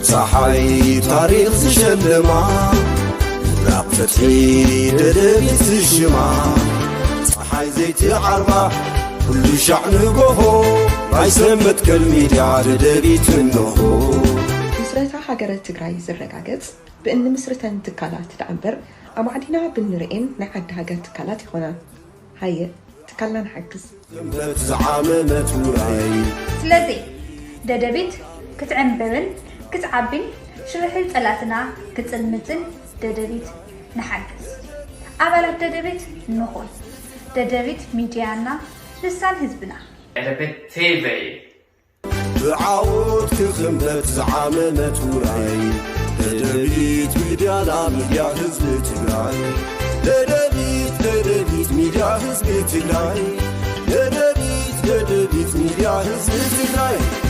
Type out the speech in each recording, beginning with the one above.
صحي تاريخ زشلما راقفتي ددبيت الشما صحي زيت عربة كل شعن قهو رايسمت كالميديا ددبيت النهو مسرتا حاجرة تقراي زرقاقت بأن مسرتا تكالات تعبر أما عدينا بالنرئين نعد حاجة تكالات هنا هاي تكالنا نحكز زعامة وراي سلازي ددبيت كتعنببن كتعبين شرحي طلاتنا كتصلمتن ددبيت نحجز أبلات ددبيت نخون ددبيت ميديانا لسان حزبنا ددبيت تيفي بعود كخمت زعامة وراي ددبيت ميديانا ميديا حزب تقراي ددبيت ميديا حزب تقراي ددبيت ميديا حزب تقراي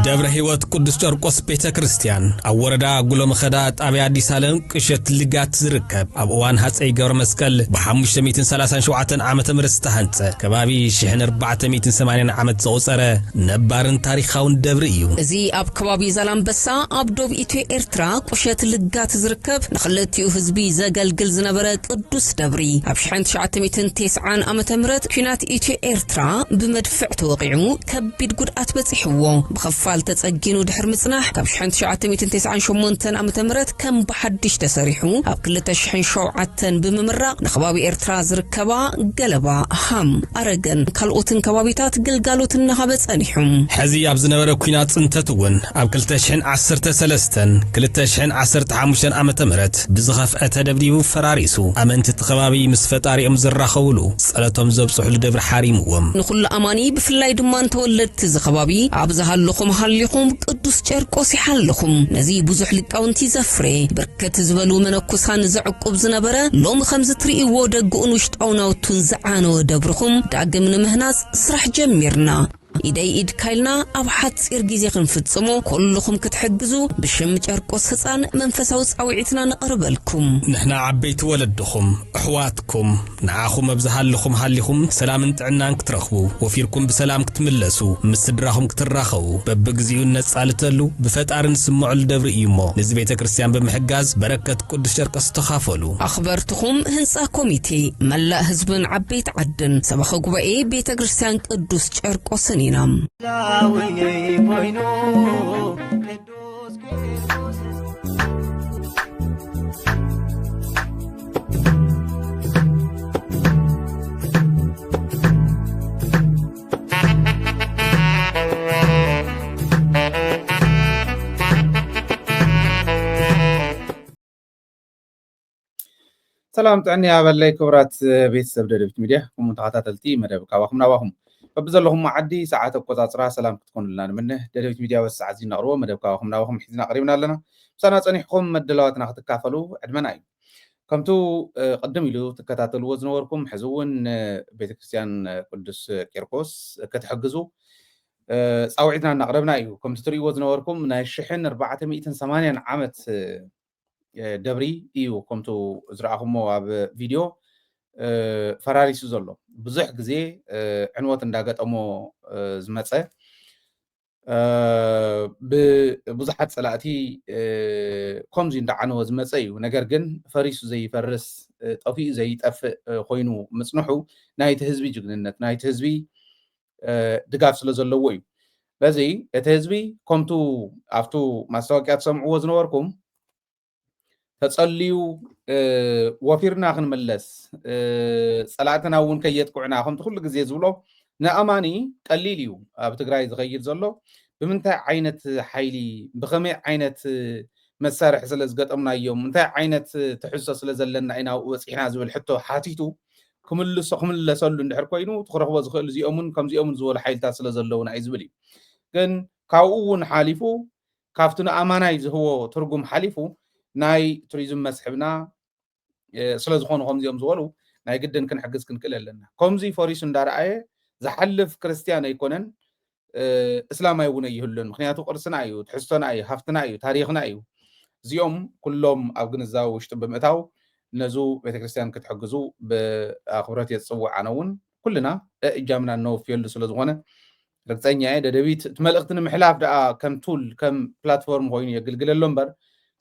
ደብረ ሕይወት ቅዱስ ጨርቆስ ቤተ ክርስቲያን ኣብ ወረዳ ጉሎ መኸዳ ጣብያ አዲስ ዓለም ቅሸት ልጋት ዝርከብ ኣብ እዋን ሃፀይ ገብረ መስቀል ብ537 ዓመተ ምህረት ዝተሃንጸ ከባቢ 1480 ዓመት ዘቑፀረ ነባርን ታሪኻውን ደብሪ እዩ። እዚ ኣብ ከባቢ ዛላምበሳ ኣብ ዶብ ኢትዮ ኤርትራ ቅሸት ልጋት ዝርከብ ንኽልቲኡ ህዝቢ ዘገልግል ዝነበረ ቅዱስ ደብሪ ኣብ 1990 ዓመተ ምህረት ኩናት ኢትዮ ኤርትራ ብመድፍዕ ተወቂዑ ከቢድ ጉድኣት በፂሕዎ بخفال تسجينو دحر مصنح كاب 1998 ዓመተ ምህረት ከም በሐድሽ ተሰሪሑ ኣብ 2007 ብምምራቅ ንኸባቢ ኤርትራ ዝርከባ ገለባ ሃም አረገን ካልኦትን ከባቢታት ግልጋሎት እናሃበ ጸኒሑም ሕዚ ኣብ ዝነበረ ኩናት ጽንተትውን ኣብ 2013 2015 ዓመተ ምህረት ብዝኸፍአ ተደብዲቡ ፈራሪሱ ኣመንቲ ተኸባቢ ምስ ፈጣሪኦም ዝራኸብሉ ጸለቶም ዘብጽሕሉ ደብሪ ሓሪምዎም ንኹሉ ኣማኒ ብፍላይ ድማ ተወለድቲ ዝኸባቢ ኣብ زهاللخم هاللخم قدوس ጨርቆስ ይሓልኹም ነዚ ብዙሕ ሊቃውንቲ ዘፍሬ በርከት ዝበሉ መነኩሳን ዘዕቁብ ዝነበረ ሎም ከምዝ ትሪእዎ ደጉኡን ውሽጣውናውቱን ዘዓነወ ደብርኹም ዳግም ንምህናጽ ስራሕ ጀሚርና ኢደይ ኢድ ካይልና ኣብ ሓጽር ግዜ ክንፍጽሞ ኩልኹም ክትሕግዙ ብሽም ጨርቆስ ህፃን መንፈሳዊ ጻውዒትና ነቕርበልኩም ንሕና ዓበይቲ ወለድኹም ኣሕዋትኩም ንዓኹም ኣብዝሃልኹም ሃሊኹም ሰላምን ጥዕናን ክትረኽቡ ወፊርኩም ብሰላም ክትምለሱ ምስ ስድራኹም ክትራኸቡ በብግዚኡ ነጻልተሉ ብፈጣርን ስምዑል ደብሪ እዩሞ ነዚ ቤተ ክርስቲያን ብምሕጋዝ በረከት ቅዱስ ጨርቆስ ተኻፈሉ ኣኽበርትኹም ህንጻ ኮሚቴ መላእ ህዝብን ዓበይቲ ዓድን ሰበኸ ጉባኤ ቤተ ክርስቲያን ቅዱስ ጨርቆስ نام سلام تعني أبلي كبرات بيت سبدة ميديا ومتعاطاتلتي مدى بكاوخم نواهم فبزلهم معدي ساعات القطاطرة سلام تكون لنا منه دلوت ميديا والساعزين نقروه مدى بكاوخم نواهم حيثنا قريبنا لنا سنة صنيحكم مدلواتنا تكافلوا عدمنا أي كمتو قدم له تكتاتل وزن وركم حزون بيت كريستيان قدس كيركوس كتحجزوا ساوعدنا نقربنا أي كم تري وزن وركم ناشحن 480 عامت دبري إيو كمتو زرعهم بفيديو ፈራሪሱ ዘሎ ብዙሕ ግዜ ዕንወት እንዳገጠሞ ዝመፀ ብብዙሓት ጸላእቲ ከምዚ እንዳዓነወ ዝመፀ እዩ ነገር ግን ፈሪሱ ዘይፈርስ ጠፊኡ ዘይጠፍእ ኮይኑ ምጽንሑ ናይቲ ህዝቢ ጅግንነት ናይቲ ህዝቢ ድጋፍ ስለ ዘለዎ እዩ በዚ እቲ ህዝቢ ከምቱ ኣብቱ ማስታወቂያ ተሰምዕዎ ዝነበርኩም ተጸልዩ ወፊርና ክንመለስ ጸላእትና እውን ከየጥቁዕና ከምቲ ኩሉ ግዜ ዝብሎ ንኣማኒ ቀሊል እዩ ኣብ ትግራይ ዝኸይድ ዘሎ ብምንታይ ዓይነት ሓይሊ ብኸመይ ዓይነት መሳርሒ ስለ ዝገጠምናዮም እንታይ ዓይነት ትሕዝቶ ስለ ዘለና ኢና ወፂሕና ዝብል ሕቶ ሓቲቱ ክምለሰሉ እንድሕር ኮይኑ ትኽረኽቦ ዝኽእል እዚኦምን ከምዚኦምን ዝበሉ ሓይልታት ስለ ዘለውና እዩ ዝብል እዩ ግን ካብኡ እውን ሓሊፉ ካብቲ ንኣማናይ ዝህቦ ትርጉም ሓሊፉ ናይ ቱሪዝም መስሕብና ስለ ዝኾኑ ከምዚኦም ዝበሉ ናይ ግድን ክንሕግዝ ክንክእል ኣለና ከምዚ ፈሪሱ እንዳረኣየ ዝሓልፍ ክርስቲያን ኣይኮነን እስላማይ እውን ኣይህሉን ምክንያቱ ቅርስና እዩ ትሕዝቶና እዩ ሃፍትና እዩ ታሪኽና እዩ እዚኦም ኩሎም ኣብ ግንዛቤ ውሽጢ ብምእታው نزو بيتكريستيان كتحجزو بأخبرات يتصوع عناون كلنا إجامنا إنه في اللي زغنا رجعنا عيدا دبيت تملقتنا محلاف دا كم تول كم بلاتفورم غوين يقلقل اللمبر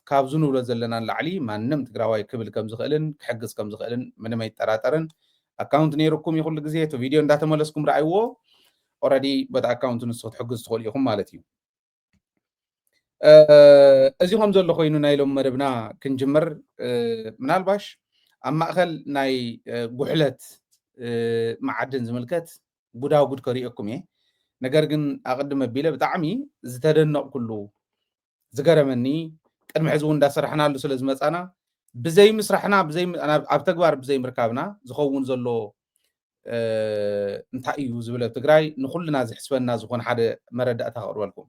كابزونو لزلنا العلي ما نم تقراواي قبل كم زغلن كحجز كم زغلن من ما يتراترن أكاونت نيركم يقول لك زيتو فيديو داتا مالسكم رأيوه already بد أكاونت نصوت حجز تقول يهم مالتيو أزيهم زول خوينو نايلهم مربنا كنجمر من الباش أما أخل ناي جحلت معدن زملكت بوداو بود كريئكم يه نجرجن أقدم بيله بتعمي زتدنق كله زجرمني قد محزون دا سرحنا له سلز مصانا بزي مسرحنا بزي أنا أبتكبر بزي مركبنا زخون زلو انتايو زبله تግራይ نخلنا زحسبنا زخون حدا مردأ تقروا لكم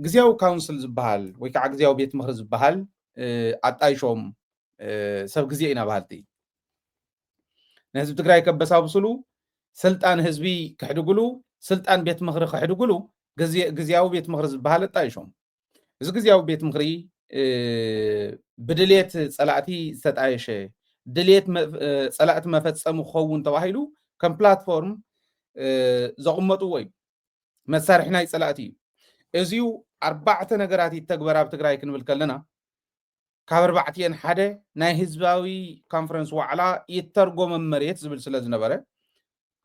غزياو كونسل زبال ወይ ከዓ غزياو ቤት ምክሪ ዝባሃል አጣይሾም ሰብ ግዜ ኢና ባህልቲ ንህዝቢ ትግራይ ከበሳብስሉ ስልጣን ህዝቢ ክሕድግሉ ስልጣን ቤት ምክሪ ክሕድግሉ ግዝያዊ ቤት ምክሪ ዝባሃል አጣይሾም እዚ ግዝያዊ ቤት ምክሪ ብድሌት ጸላእቲ ዝተጣየሸ ድሌት ጸላእቲ መፈጸሙ ክኸውን ተባሂሉ ከም ፕላትፎርም ዘቕመጡ ወይ መሳርሒ ናይ ጸላእቲ እዚዩ ኣርባዕተ ነገራት ይተግበራ ኣብ ትግራይ ክንብል ከለና ካብ ኣርባዕቲአን ሓደ ናይ ህዝባዊ ኮንፈረንስ ዋዕላ ይተርጎም መሬት ዝብል ስለ ዝነበረ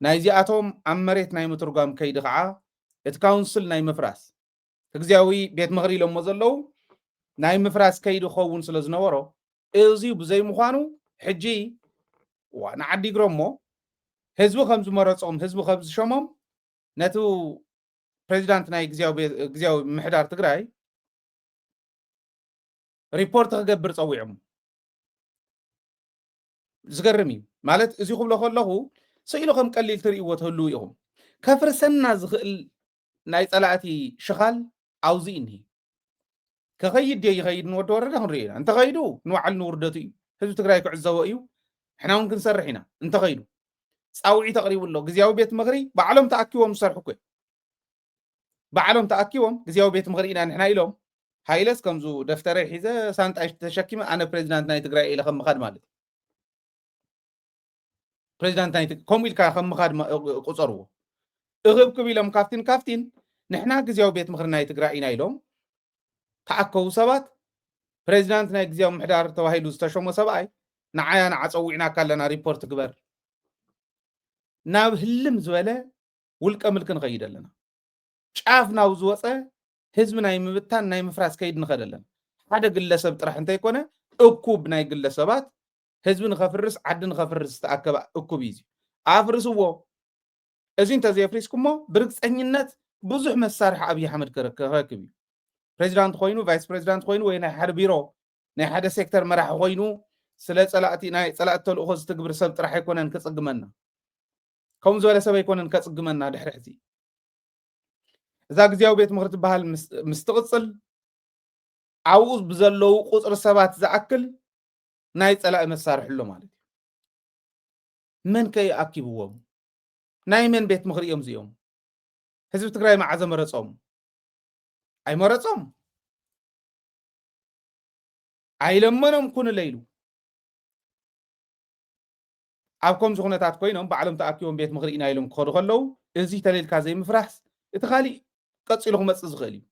ናይ ዚኣቶም ኣብ መሬት ናይ ምትርጓም ከይዲ ከዓ እቲ ካውንስል ናይ ምፍራስ ግዝያዊ ቤት ምክሪ ኢሎሞ ዘለው ናይ ምፍራስ ከይዲ ክኸውን ስለ ዝነበሮ እዚዩ ብዘይ ምዃኑ ሕጂ ንዓዲግሮሞ ህዝቢ ከም ዝመረፆም ህዝቢ ከም ዝሸሞም ነቱ ፕሬዚዳንት ናይ ግዝያዊ ምሕዳር ትግራይ ሪፖርት ክገብር ፀዊዖም ዝገርም እዩ ማለት እዚ ክብሎ ከለኹ ስኢሉ ከም ቀሊል ትርእይዎ ትህልው ኢኹም ከፍርሰና ዝኽእል ናይ ጸላእቲ ሽኻል ኣውዚ እኒሂ ከኸይድ ደ ይኸይድ ንወዲ ወረዳ ክንርኢ ኢና እንተኸይዱ ንባዕሉ ንውርደቱ እዩ ህዝቢ ትግራይ ክዕዘቦ እዩ ሕና እውን ክንሰርሕ ኢና እንተኸይዱ ፃውዒ ተቕሪቡ ኣሎ ግዝያዊ ቤት ምክሪ ባዕሎም ተኣኪቦም ዝሰርሑ ኮ ባዕሎም ተኣኪቦም ግዝያዊ ቤት ምክሪ ኢና ንሕና ኢሎም ሃይለስ ከምዙ ደፍተረ ሒዘ ሳንጣይ ተሸኪመ ኣነ ፕሬዚዳንት ናይ ትግራይ ኢለ ከም ምኻድ ማለት ፕሬዚዳንት ናይ ከምኡ ኢልካ ከም ምኻድ ቁፀርዎ እኽብክብ ኢሎም ካፍቲን ንሕና ግዝያዊ ቤት ምክሪ ናይ ትግራይ ኢና ኢሎም ተኣከቡ ሰባት ፕሬዚዳንት ናይ ግዝያዊ ምሕዳር ተባሂሉ ዝተሸሞ ሰብኣይ ንዓያ ንዓፀዊዕና ካለና ሪፖርት ግበር ናብ ህልም ዝበለ ውልቀ ምልክ ንኸይድ ኣለና ጫፍ ናብ ዝወፀ ህዝቢ ናይ ምብታን ናይ ምፍራስ ከይድ ንኸድ ኣለና ሓደ ግለሰብ ጥራሕ እንተይኮነ እኩብ ናይ ግለሰባት ህዝቢ ንኸፍርስ ዓዲ ንኸፍርስ ዝተኣከበ እኩብ እዩ ኣፍርስዎ እዚ እንተዘየፍሪስኩሞ ብርግፀኝነት ብዙሕ መሳርሒ ኣብዪ ኣሕመድ ክረክብ እዩ ፕሬዚዳንት ኮይኑ ቫይስ ፕሬዚዳንት ኮይኑ ወይ ናይ ሓደ ቢሮ ናይ ሓደ ሴክተር መራሒ ኮይኑ ስለ ጸላእቲ ናይ ጸላእቲ ተልእኮ ዝትግብር ሰብ ጥራሕ ኣይኮነን ክጽግመና ከምኡ ዝበለ ሰብ ኣይኮነን ከጽግመና ድሕሪ ሕዚ እዛ ግዝያዊ ቤት ምክሪ ትበሃል ምስ ትቕፅል ኣብኡ ብዘለዉ ቁፅሪ ሰባት ዝኣክል ናይ ጸላኢ መሳርሒ ኣሎ ማለት እዩ መን ከይኣኪብዎም ናይ መን ቤት ምክሪ እዮም እዚኦም ህዝቢ ትግራይ መዓዘ መረፆም ኣይመረፆም ኣይለመኖም ኩን ለይሉ ኣብ ከምዚ ኩነታት ኮይኖም ባዕሎም ተኣኪቦም ቤት ምክሪ ኢና ኢሎም ክኸዱ ከለዉ እዚ ተለይልካ ዘይምፍራስ እቲ ካሊእ ቀፂሉ ክመፅእ ዝኽእል እዩ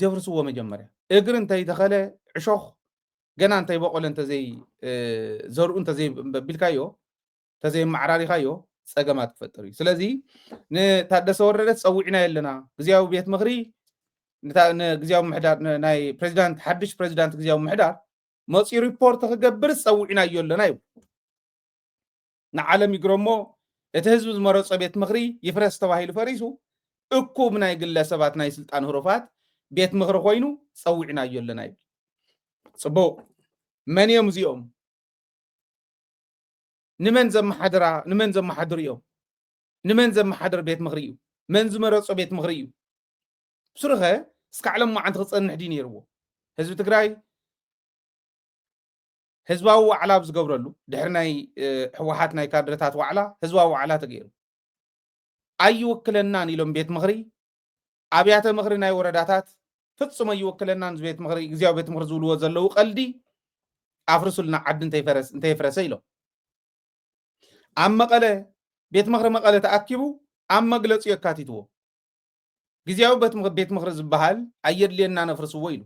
ዘፍርስዎ መጀመርያ እግሪ እንተይተኸለ ዕሾኽ ገና እንተይበቆለ እንተዘይ ዘርኡ እንተዘይበቢልካዮ እንተዘይማዕራሪኻዮ ፀገማት ክፈጥር እዩ ስለዚ ንታደሰ ወረደ ፀዊዕና የለና ግዝያዊ ቤት ምክሪ ንግዝያዊ ምሕዳር ናይ ፕሬዚዳንት ሓድሽ ፕሬዚዳንት ግዝያዊ ምሕዳር መፂኡ ሪፖርት ክገብር ፀዊዕና እዩ ኣለና እዩ ንዓለም ይግረሞ እቲ ህዝቢ ዝመረፆ ቤት ምክሪ ይፍረስ ተባሂሉ ፈሪሱ እኩብ ናይ ግለሰባት ናይ ስልጣን ህሩፋት ቤት ምክሪ ኮይኑ ፀዊዕና እዩ ኣለና እዩ ፅቡቅ መን እዮም እዚኦም ንመን ዘመሓድር እዮም ንመን ዘመሓድር ቤት ምክሪ እዩ መን ዝመረፆ ቤት ምክሪ እዩ ብስሩኸ እስካዕሎም ማዓንቲ ክፀንሕ ዲ ነይርዎ ህዝቢ ትግራይ ህዝባዊ ዋዕላ ዝገብረሉ ድሕሪ ናይ ሕወሓት ናይ ካድረታት ዋዕላ ህዝባዊ ዋዕላ ተገይሩ ኣይውክለናን ኢሎም ቤት ምክሪ ኣብያተ ምክሪ ናይ ወረዳታት ፍጹም ኣይውክለናን ቤት ምክሪ ግዝያዊ ቤት ምክሪ ዝብልዎ ዘለው ቀልዲ ኣፍርሱልና ዓዲ እንተይፈረሰ ኢሎም ኣብ መቐለ ቤት ምኽሪ መቐለ ተኣኪቡ ኣብ መግለፂ የካቲትዎ ግዜያዊ ቤት ምኽሪ ዝበሃል ኣየድልየና ነፍርስዎ ኢሉ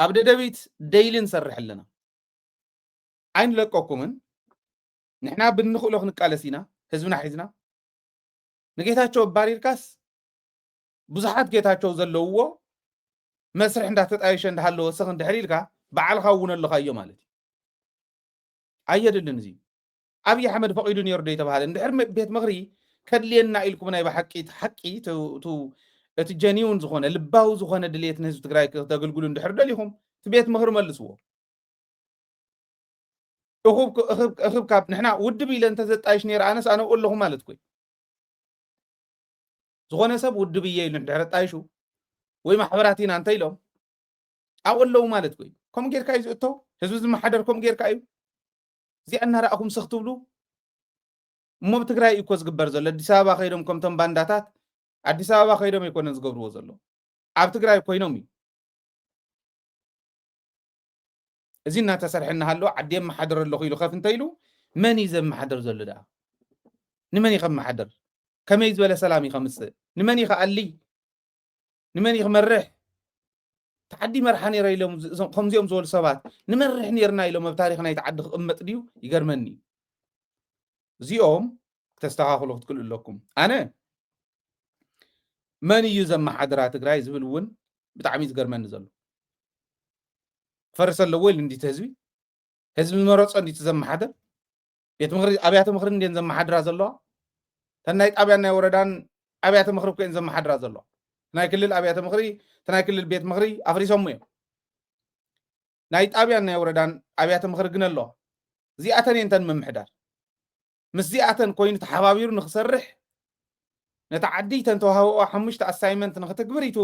ኣብ ደደቢት ደይሊ ንሰርሕ ኣለና ኣይንለቀኩምን ንሕና ብንኽእሎ ክንቃለስ ኢና ህዝብና ሒዝና ንጌታቸው ኣባሪርካስ ብዙሓት ጌታቸው ዘለውዎ መስርሕ እንዳተጣየሸ እንዳሃለወ ወሰኽ እንድሕር ኢልካ በዓልካ እውን ኣለኻዮ ማለት እዩ ኣየድልን እዚ ኣብይ ኣሕመድ ፈቂዱ ነይሩ ዶ የተባሃለ እንድሕር ቤት ምኽሪ ከድልየና ኢልኩም ናይ ብሓቂ ሓቂ እቲ ጀኒውን ዝኾነ ልባዊ ዝኾነ ድሌት ንህዝቢ ትግራይ ከተገልግሉ እንድሕር ደሊኹም እቲ ቤት ምኽሪ መልስዎ እኽብ ካብ ንሕና ውድብ ኢለ እንተዘጣይሽ ነይረ ኣነስ ኣነ ኣለኹ ማለት ኮይ ዝኾነ ሰብ ውድብ እየ ኢሉ እንድሕር ጣይሹ ወይ ማሕበራት ኢና እንተ ኢሎም ኣብኡ ኣለዉ ማለት ኮይ ከምኡ ጌርካ እዩ ዝእቶ ህዝቢ ዝመሓደር ከምኡ ጌርካ እዩ እዚኣ እናረኣኹም ስኽ ትብሉ እሞ ብትግራይ እኮ ዝግበር ዘሎ ኣዲስ ኣበባ ከይዶም ከምቶም ባንዳታት ኣዲስ ኣበባ ከይዶም ኣይኮነን ዝገብርዎ ዘሎ ኣብ ትግራይ ኮይኖም እዩ እዚ እናተሰርሐ እናሃለዎ ዓዲ የመሓደር ኣለኹ ኢሉ ከፍ እንተኢሉ መን እዩ ዘመሓደር ዘሎ ደኣ ንመን እዩ ከመሓደር ከመይ ዝበለ ሰላም እዩ ከምፅእ ንመን እዩ ከኣሊ ንመን እዩ ክመርሕ ተዓዲ መርሓ ነይረ ኢሎም ከምዚኦም ዝበሉ ሰባት ንመርሕ ነርና ኢሎም ኣብ ታሪክ ናይቲ ዓዲ ክቕመጥ ድዩ ይገርመኒ እዚኦም ክተስተኻኽሉ ክትክእሉ ኣለኩም ኣነ መን እዩ ዘመሓደራ ትግራይ ዝብል እውን ብጣዕሚ ዝገርመኒ ዘሎ ክፈርስ ኣለዎ ኢሉ እንዲት ህዝቢ ዝመረፆ እንዲት ዘመሓደር ቤት ምኽሪ ኣብያተ ምኽሪ እንዴን ዘመሓድራ ዘለዋ ተናይ ጣብያን ናይ ወረዳን ኣብያተ ምኽሪ ኮይን ዘመሓድራ ዘለዋ ናይ ክልል ኣብያተ ምኽሪ ተናይ ክልል ቤት ምኽሪ ኣፍሪሶም እዮም ናይ ጣብያን ናይ ወረዳን ኣብያተ ምኽሪ ግን ኣለዋ እዚኣተን እንተን ምምሕዳር ምስ እዚኣተን ኮይኑ ተሓባቢሩ ንክሰርሕ ነታ ዓዲ ተንተዋህቦ 5 ኣሳይመንት ንክትግብር ኢቱ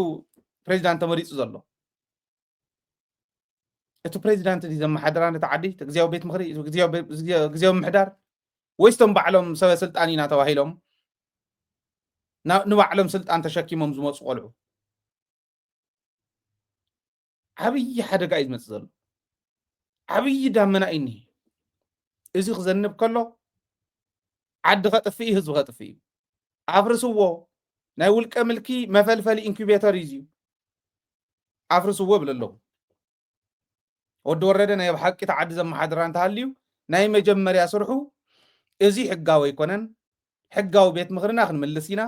ፕሬዚዳንት ተመሪፁ ዘሎ እቲ ፕሬዚዳንት እዚ ዘመሓድራ ነታ ዓዲ ግዜያዊ ቤት ምኽሪ ግዜያዊ ምምሕዳር ወይስቶም ባዕሎም ሰበ ስልጣን ኢና ተባሂሎም ንባዕሎም ስልጣን ተሸኪሞም ዝመፁ ቆልዑ ዓብይ ሓደጋ እዩ ዝመፅእ ዘሎ ዓብይ ዳመና እዩ እኒሄ እዚ ክዘንብ ከሎ ዓዲ ከጥፍእ እዩ ህዝቢ ከጥፍእ እዩ ኣፍርስዎ ናይ ውልቀ ምልኪ መፈልፈሊ ኢንኩቤተር እዩ ኣፍርስዎ ብል ኣለኹ ወዲ ወረደ ናይ ብሓቂ ተዓዲ ዘመሓድራ እንተሃልዩ ናይ መጀመርያ ስርሑ እዚ ሕጋዊ ኣይኮነን ሕጋዊ ቤት ምኽርና ክንምልስ ኢና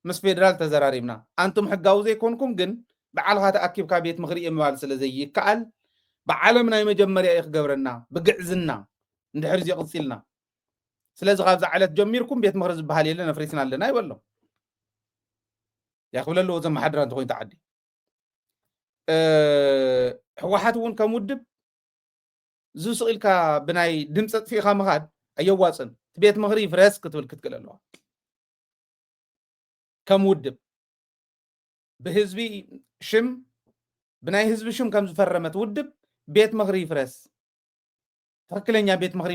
ምስ ፌደራል ተዘራሪብና ኣንቱም ሕጋዊ ዘይኮንኩም ግን በዓልካ ተኣኪብካ ቤት ምኽሪ ምባል ስለ ዘይከኣል ብዓለም ናይ መጀመርያ እዩ ክገብረና ብግዕዝና እንድሕር እዚ ቅፂልና ስለዚ ካብዚ ዓለት ጀሚርኩም ቤት ምኽሪ ዝበሃል የለን ኣፍሪስና ኣለና ይበሎም ያክብል ኣለዎ ዘመሓድራ እንተኮይኑ ተዓዲ ሕወሓት እውን ከም ውድብ ዝስኢልካ ብናይ ድምፂ ጥፊእካ ምኻድ ኣየዋፅን እቲ ቤት ምኽሪ ይፍረስ ክትብል ክትክእል ኣለዋ ከም ውድብ ብህዝቢ ሽም ብናይ ህዝቢ ሽም ከም ዝፈረመት ውድብ ቤት ምኽሪ ይፍረስ ትክክለኛ ቤት ምኽሪ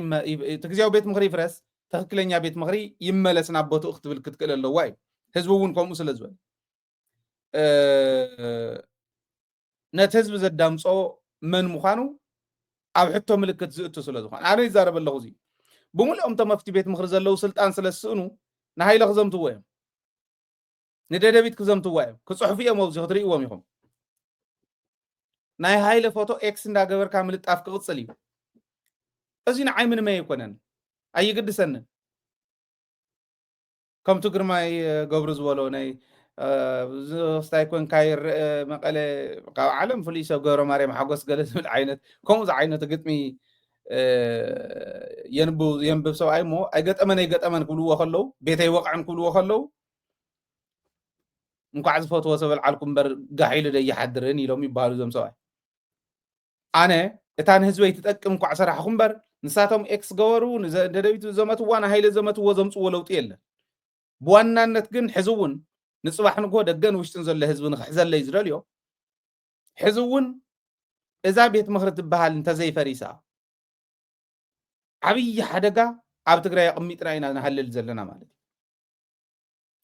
ግዜያዊ ቤት ምኽሪ ይፍረስ ትክክለኛ ቤት ምኽሪ ይመለስ ናብ ቦትኡ ክትብል ክትክእል ኣለዋ እዩ ህዝቢ እውን ከምኡ ስለ ዝበለ ነቲ ህዝቢ ዘዳምፆ መን ምዃኑ ኣብ ሕቶ ምልክት ዝእቱ ስለ ዝኾነ ኣነ ይዛረብ ኣለኹ እዚ ብምልኦም እቶም ኣብቲ ቤት ምኽሪ ዘለው ስልጣን ስለ ዝስእኑ ንሃይለ ክዘምትዎ እዮም ንደደቢት ክዘምትዋ እዮም ክፅሑፉ እዮም ኣብዚ ክትርእይዎም ኢኹም ናይ ሃይለ ፎቶ ኤክስ እንዳገበርካ ምልጣፍ ክቕፅል እዩ እዚ ንዓይ ምንም ኣይኮነን ኣይግድሰንን ከምቲ ግርማይ ገብሩ ዝበሎ ናይ ስታይ ኮንካ ይርአ መቐለ ካብ ዓለም ፍሉይ ሰብ ገብረ ማርያም ሓጎስ ገለ ዝብል ዓይነት ከምኡዚ ዓይነት ግጥሚ የንብብ ሰብኣይ እሞ ኣይገጠመን ክብልዎ ከለው ቤተይ ወቕዕን ክብልዎ ከለው እንኳዕ ዝፈትዎ ሰበል ዓልኩም በር ጋሒሉ ደይሓድርን ኢሎም ይበሃሉ እዞም ሰብኣይ ኣነ እታ ንህዝበይ ትጠቅም እንኳዕ ሰራሕኩም በር ንሳቶም ኤክስ ገበሩ ንደደቢት ዘመትዋ ንሃይለ ዘመትዎ ዘምፅዎ ለውጢ የለን ብዋናነት ግን ሕዚ እውን ንፅባሕ ንጎ ደገን ውሽጥን ዘሎ ህዝቢ ንክሕዘለይ ዝደልዮ ሕዚ እውን እዛ ቤት ምኽሪ ትበሃል እንተዘይፈሪሳ ዓብይ ሓደጋ ኣብ ትግራይ ኣቕሚጥና ኢና ንሃልል ዘለና ማለት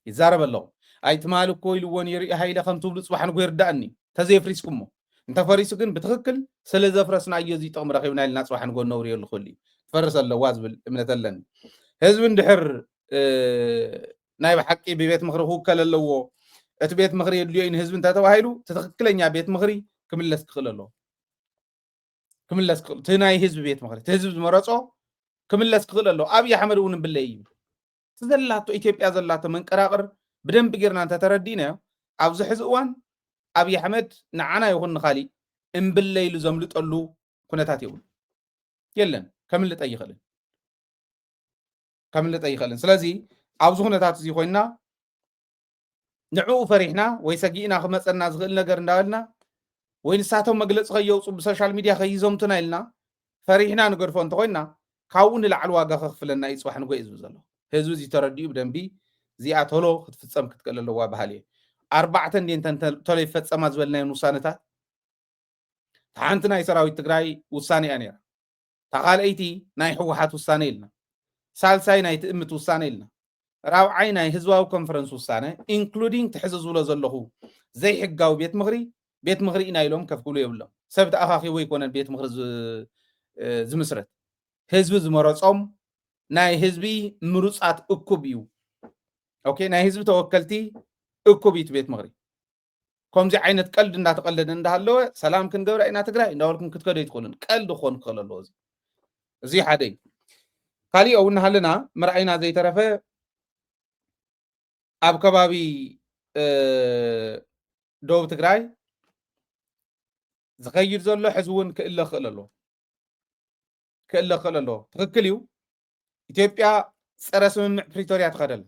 ይዛረብ ኣለኹ ኣይትማል እኮ ኢልዎን ይርኢ ሃይለ ከም ትብሉ ፅባሕ ንጎ ይርዳእኒ ተዘይፍሪስኩሞ انت فريسو كن بتخكل سلزة فرسنا يزي طقم رخيبنا الناس واحد نقول نوري اللي خلي فرس الله وازبل من تلن حزب اندحر نايب حقي ببيت مخري هو كل اللو ات بيت مخري اللي حزب انت تواهيلو تتخكلنيا بيت مخري كملس تخل الله كملس تناي حزب بيت مخري تحزب مرصو كملس تخل الله ابي احمد ون بالله تزلاتو ኢትዮጵያ ዘላቶ መንቀራቀር በደንብ ጌርና እንተ ተረዲና ኣብዚ ሕዚ እዋን ኣብይ ኣሕመድ ንዓና ይኹን ንኻሊ እምብለይሉ ዘምልጠሉ ኩነታት ይብሉ የለን ከምልጠ ይኸልን ስለዚ ኣብዚ ኩነታት እዚ ኮይና ንዕኡ ፈሪሕና ወይ ሰጊእና ክመፀና ዝኽእል ነገር እንዳበልና ወይ ንሳቶም መግለፂ ከየውፁ ብሶሻል ሚድያ ከይዞምቱና ኢልና ፈሪሕና ንገድፎ እንተኮይና ካብኡ ንላዕሊ ዋጋ ከኽፍለና እዩ ፅባሕ ንጎይ ዝብል ዘሎ ህዝቡ እዚ ተረዲኡ ብደንቢ እዚኣ ቶሎ ክትፍፀም ክትቀል ኣለዋ ባህል እየ ኣርባዕተ እንዴንተን ቶሎ ይፈፀማ ዝበልናዮም ውሳነታት ሓንቲ ናይ ሰራዊት ትግራይ ውሳነ እያ ነይራ ተኻልአይቲ ናይ ሕወሓት ውሳነ ኢልና ሳልሳይ ናይ ትእምት ውሳነ ኢልና ራብዓይ ናይ ህዝባዊ ኮንፈረንስ ውሳነ ኢንክሉዲንግ ትሕዚ ዝብሎ ዘለኹ ዘይሕጋዊ ቤት ምኽሪ ኢና ኢሎም ከፍ ክብሉ የብሎም ሰብ ተኣኻኺቡ ይኮነን ቤት ምኽሪ ዝምስረት ህዝቢ ዝመረፆም ናይ ህዝቢ ምሩፃት እኩብ እዩ ኦኬ ናይ ህዝቢ ተወከልቲ እኩብ እዩ ቤት ምኽሪ ከምዚ ዓይነት ቀልድ እንዳተቀለደ እንዳሃለወ ሰላም ክንገብራ ኢና ትግራይ እንዳበልኩም ክትከደ ይትኮኑን ቀልድ ክኾን ክኽእል ኣለዎ እዚ ሓደ እዩ ካሊእ እውን ሃለና ምርኣይና ዘይተረፈ ኣብ ከባቢ ደቡብ ትግራይ ዝኸይድ ዘሎ ሕዚ እውን ክእለ ክእል ኣሎ ትክክል እዩ ኢትዮጵያ ፀረ ስምምዕ ፕሪቶሪያ ትኸደል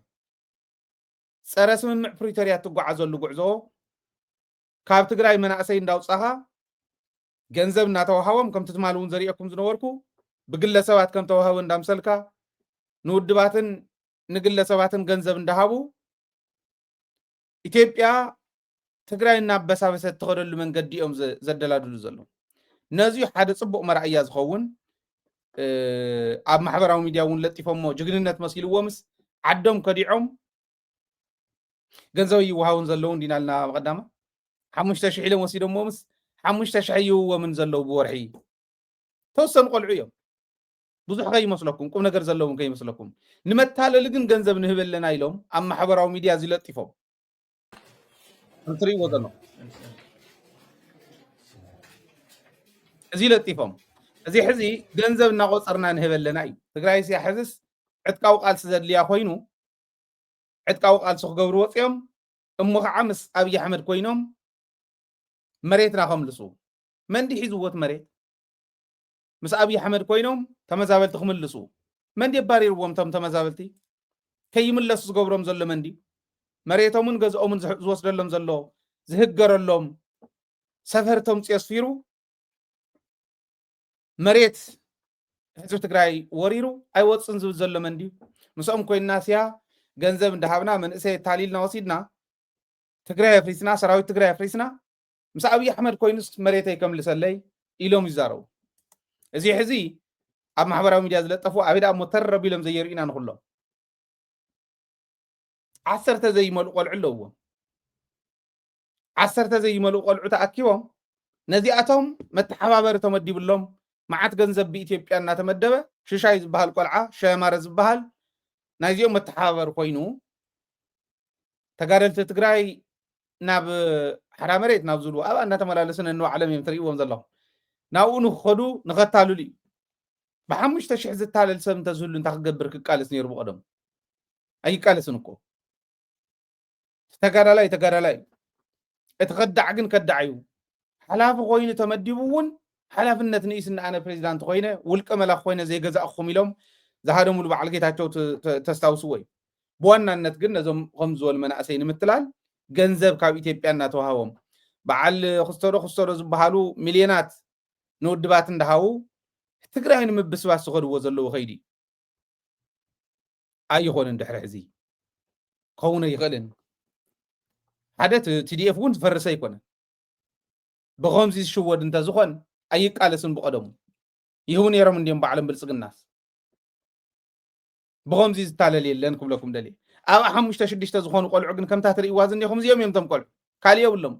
ፀረ ስምምዕ ፕሪቶሪያ ትጓዓዘሉ ጉዕዞ ካብ ትግራይ መናእሰይ እንዳውፃኻ ገንዘብ እናተዋሃቦም ከምቲ ትማል እውን ዘሪአኩም ዝነበርኩ ብግለሰባት ከም ተዋሃቦ እንዳምሰልካ ንውድባትን ንግለሰባትን ገንዘብ እንዳሃቡ ኢትዮጵያ ትግራይ እናበሳበሰት ትኸደሉ መንገዲ እዮም ዘደላድሉ ዘሎ ነዚዩ ሓደ ፅቡቅ መርኣያ ዝኸውን ኣብ ማሕበራዊ ሚድያ እውን ለጢፎሞ ጅግንነት መሲልዎ ምስ ዓዶም ከዲዖም ገንዘብ ይወሃውን ዘለዉ እንዲናልና መቀዳማ 5000 ኢሎም ወሲዶሞ ምስ 5000 ይውዎምን ዘለዉ ብወርሒ ተወሰኑ ቆልዑ እዮም ብዙሕ ከይመስለኩም ቁም ነገር ዘለዎም ከይመስለኩም ንመታለሊ ግን ገንዘብ ንህበለና ኢሎም ኣብ ማሕበራዊ ሚድያ ዝለጢፎም እንትሪእዎ ዘሎ እዚ ለጢፎም እዚ ሕዚ ገንዘብ እናቆፀርና ንህበለና እዩ ትግራይ ሲያ ሕዝስ ዕጥቃዊ ቃልሲ ዘድልያ ኮይኑ ዕጥቃዊ ቃልሲ ክገብሩ ወፅኦም እሞ ከዓ ምስ ኣብይ ኣሕመድ ኮይኖም መሬትና ከምልሱ መንዲ ሒዝዎት መሬት ምስ ኣብይ ኣሕመድ ኮይኖም ተመዛበልቲ ክምልሱ መንዲ ኣባሪርዎም ቶም ተመዛበልቲ ከይምለሱ ዝገብሮም ዘሎ መንዲ መሬቶምን ገዝኦምን ዝወስደሎም ዘሎ ዝህገረሎም ሰፈርቶም ፅየስፊሩ መሬት ህዝቢ ትግራይ ወሪሩ ኣይወፅን ዝብል ዘሎ መንዲ ምስኦም ኮይና ሲያ ገንዘብ እንዳሃብና መንእሰይ ታሊልና ወሲድና ትግራይ ኣፍሪስና ሰራዊት ትግራይ ኣፍሪስና ምስ ኣብይ ኣሕመድ ኮይኑስ መሬተይ ከምልሰለይ ኢሎም ይዛረቡ እዚ ሕዚ ኣብ ማሕበራዊ ሚድያ ዝለጠፉ ኣብዳ እሞ ተረቢሎም ዘየርኢና ንኩሎም 10 ዘይመልኡ ቆልዑ ኣለዎም 10 ዘይመልኡ ቆልዑ ተኣኪቦም ነዚኣቶም መተሓባበሪ ተመዲብሎም ማዓት ገንዘብ ብኢትዮጵያ እናተመደበ ሽሻይ ዝበሃል ቆልዓ ሸማረ ዝበሃል ናይዚኦም መተሓባበሪ ኮይኑ ተጋደልቲ ትግራይ ናብ ሓራ መሬት ናብ ዝብሉ ኣብኣ እናተመላለስን እንባዕሎም እዮም ትሪእዎም ዘለኹም ናብኡ ንክኸዱ ንኸታልሉ እዩ ብ5000 ዝታለል ሰብ እንተዝህሉ እንታይ ክገብር ክቃለስ ነይሩ ብቀደም ኣይቃለስን እኮ ተጋዳላይ እቲ ከዳዕ ግን ከዳዕ እዩ ሓላፊ ኮይኑ ተመዲቡ እውን ሓላፍነት ንኢስና ኣነ ፕሬዚዳንት ኮይነ ውልቀ መላኽ ኮይነ ዘይገዛእኹም ኢሎም ዝሃደሙሉ በዓል ጌታቸው ተስታውስዎ እዩ ብዋናነት ግን ነዞም ከም ዝበሉ መናእሰይ ንምትላል ገንዘብ ካብ ኢትዮጵያ እናተዋሃቦም በዓል ክስተዶ ዝበሃሉ ሚልዮናት ንውድባት እንዳሃቡ ትግራይ ንምብስባስ ዝኸድዎ ዘለዉ ከይዲ ኣይኾነን ድሕሪ ሕዚ ከውነ ይኽእልን ሓደ TDF እውን ዝፈርሰ ኣይኮነን ብኸምዚ ዝሽወድ እንተዝኾን ኣይቃለስን ብቀደሙ ይህቡ ነይሮም እንዲኦም ባዕሎም ብልፅግናስ ብኸምዚ ዝታለል የለን ክብለኩም ደልየ ኣብ 5-6 ዝኾኑ ቆልዑ ግን ከምታ ትርእይዋ ዝኒኹም እዚኦም እዮም ቶም ቆልዑ ካሊእ የብሎም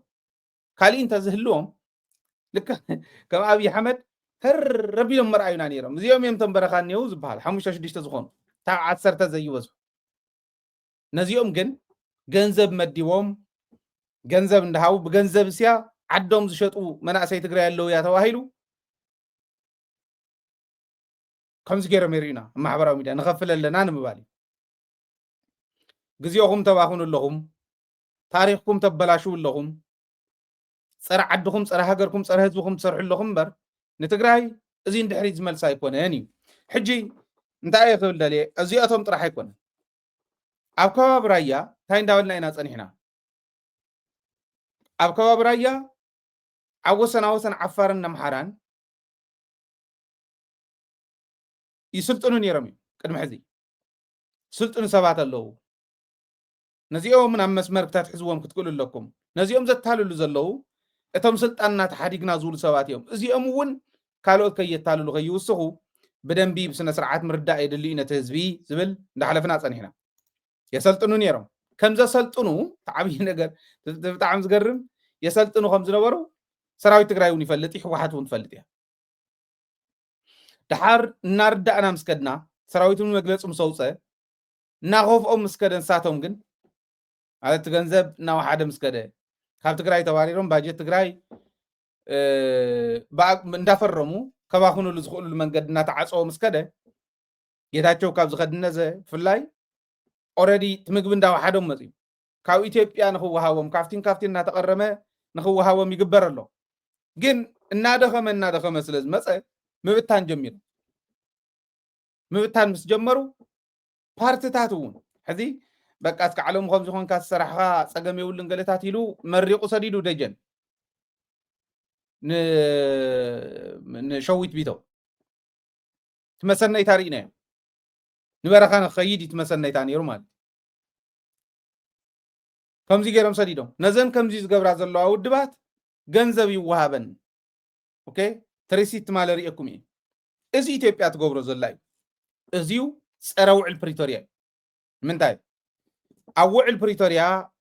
ካሊእ እንተዝህልዎም لك كم أبي حمد ربيهم مرأينا نيرم زيهم يوم تنبرخان نيوز بحال حموش شديش تزخون تعاد سرت زي وزو نزيهم جنزب مديوم جنزب ندهاو بجنزب سيا عدهم زشطو مناسي تقرأ له يا تواهيلو خمس غير ميرينا ما حبراو ميدا نغفل لنا نمبالي جزيوهم تواهون اللهم تاريخكم تبلاشو اللهم صار عدكم صار هاجركم صار هزبكم صار اللهم بر نتقراي ازين دحري زمل سايكون يعني حجي انتاي يقول لي ازياتهم طرح يكون ኣብ ከባቢ ራያ እንታይ እንዳበልና ኢና ፀኒሕና ኣብ ከባቢ ራያ ኣብ ወሰን ዓፋርን ኣምሓራን ይስልጥኑ ነይሮም እዩ ቅድሚ ሕዚ ስልጥኑ ሰባት ኣለዉ ነዚኦም ናብ መስመር ክትሕዝዎም ክትክእሉ ኣለኩም ነዚኦም ዘታልሉ ዘለዉ እቶም ስልጣንና ተሓዲግና ዝብሉ ሰባት እዮም እዚኦም እውን ካልኦት ከየታልሉ ከይውስኹ ብደንቢ ብስነ ስርዓት ምርዳእ የድልዩ ነቲ ህዝቢ ዝብል እንዳሕለፍና ፀኒሕና يسلطنو نيرم كم زسلطنو تعبي نجر بتاعم زجرم يسلطنو خمس نبرو سراوي تقرايون يفلتي حوحاتون فلتيها دحار نارد أنا مسكدنا سراويتون مجلس مصوصة ناخوف مسكدن ساتهم جن على تجنزب ناو حدا مسكده خاف تقراي تواريرهم باجي تقراي من دافر رمو كباخونو لزخول المنجدنا تعصو مسكده يتاچو كاب زخدنا زه فلاي already تمجب نداو حدهم مزيم كاو إثيوبيا نخوهاوم كافتين ناتقرمه نخوهاوم يجبر له جن النادخم سلز مسألة مبتان جميل مبتان مسجمرو بارتتاتون هذي بقى كعلم خمس خون كاس صراحة سجم يقول لنقلتات يلو مريقو سديدو دجن نشويت بيتو تمسنا يتارينا نبرخان خيدي تمسنا يتاني رومان كمزي جرام سديدو نزن كمزي زجبر عز الله ودبات جنزبي وهابن اوكي تريسيت مالري اكومي ازي إثيوبيا تغبرو زلاي ازيو صراوع البريتوريا من تاي اوع البريتوريا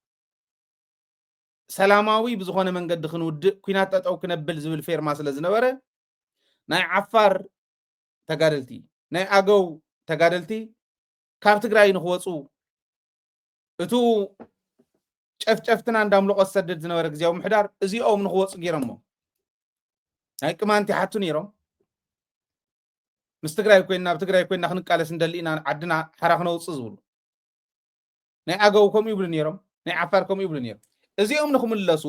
سلاماوي بزخونه منقد خنود كينات تطو كنبل زبل فيرما سلازنبره ناي عفار تغادلتي ناي اغو تغادلتي كاب تግራይ ንኽወፁ እቱ ጨፍጨፍትና እንዳምልቆ ሰደድ ዝነበረ ግዜያዊ ምሕዳር እዚኦም ንኽወፁ ገይሮሞ ናይ ቅማንቲ ሓቱ ነይሮም ምስ ትግራይ ኮይና ኣብ ትግራይ ኮይና ክንቃለስ እንደሊና ዓድና ሓራኽ ነውፅ ዝብሉ ናይ ኣገው ከምኡ ይብሉ ነይሮም ናይ ዓፋር ከምኡ ይብሉ ነይሮም እዚኦም ንኽምለሱ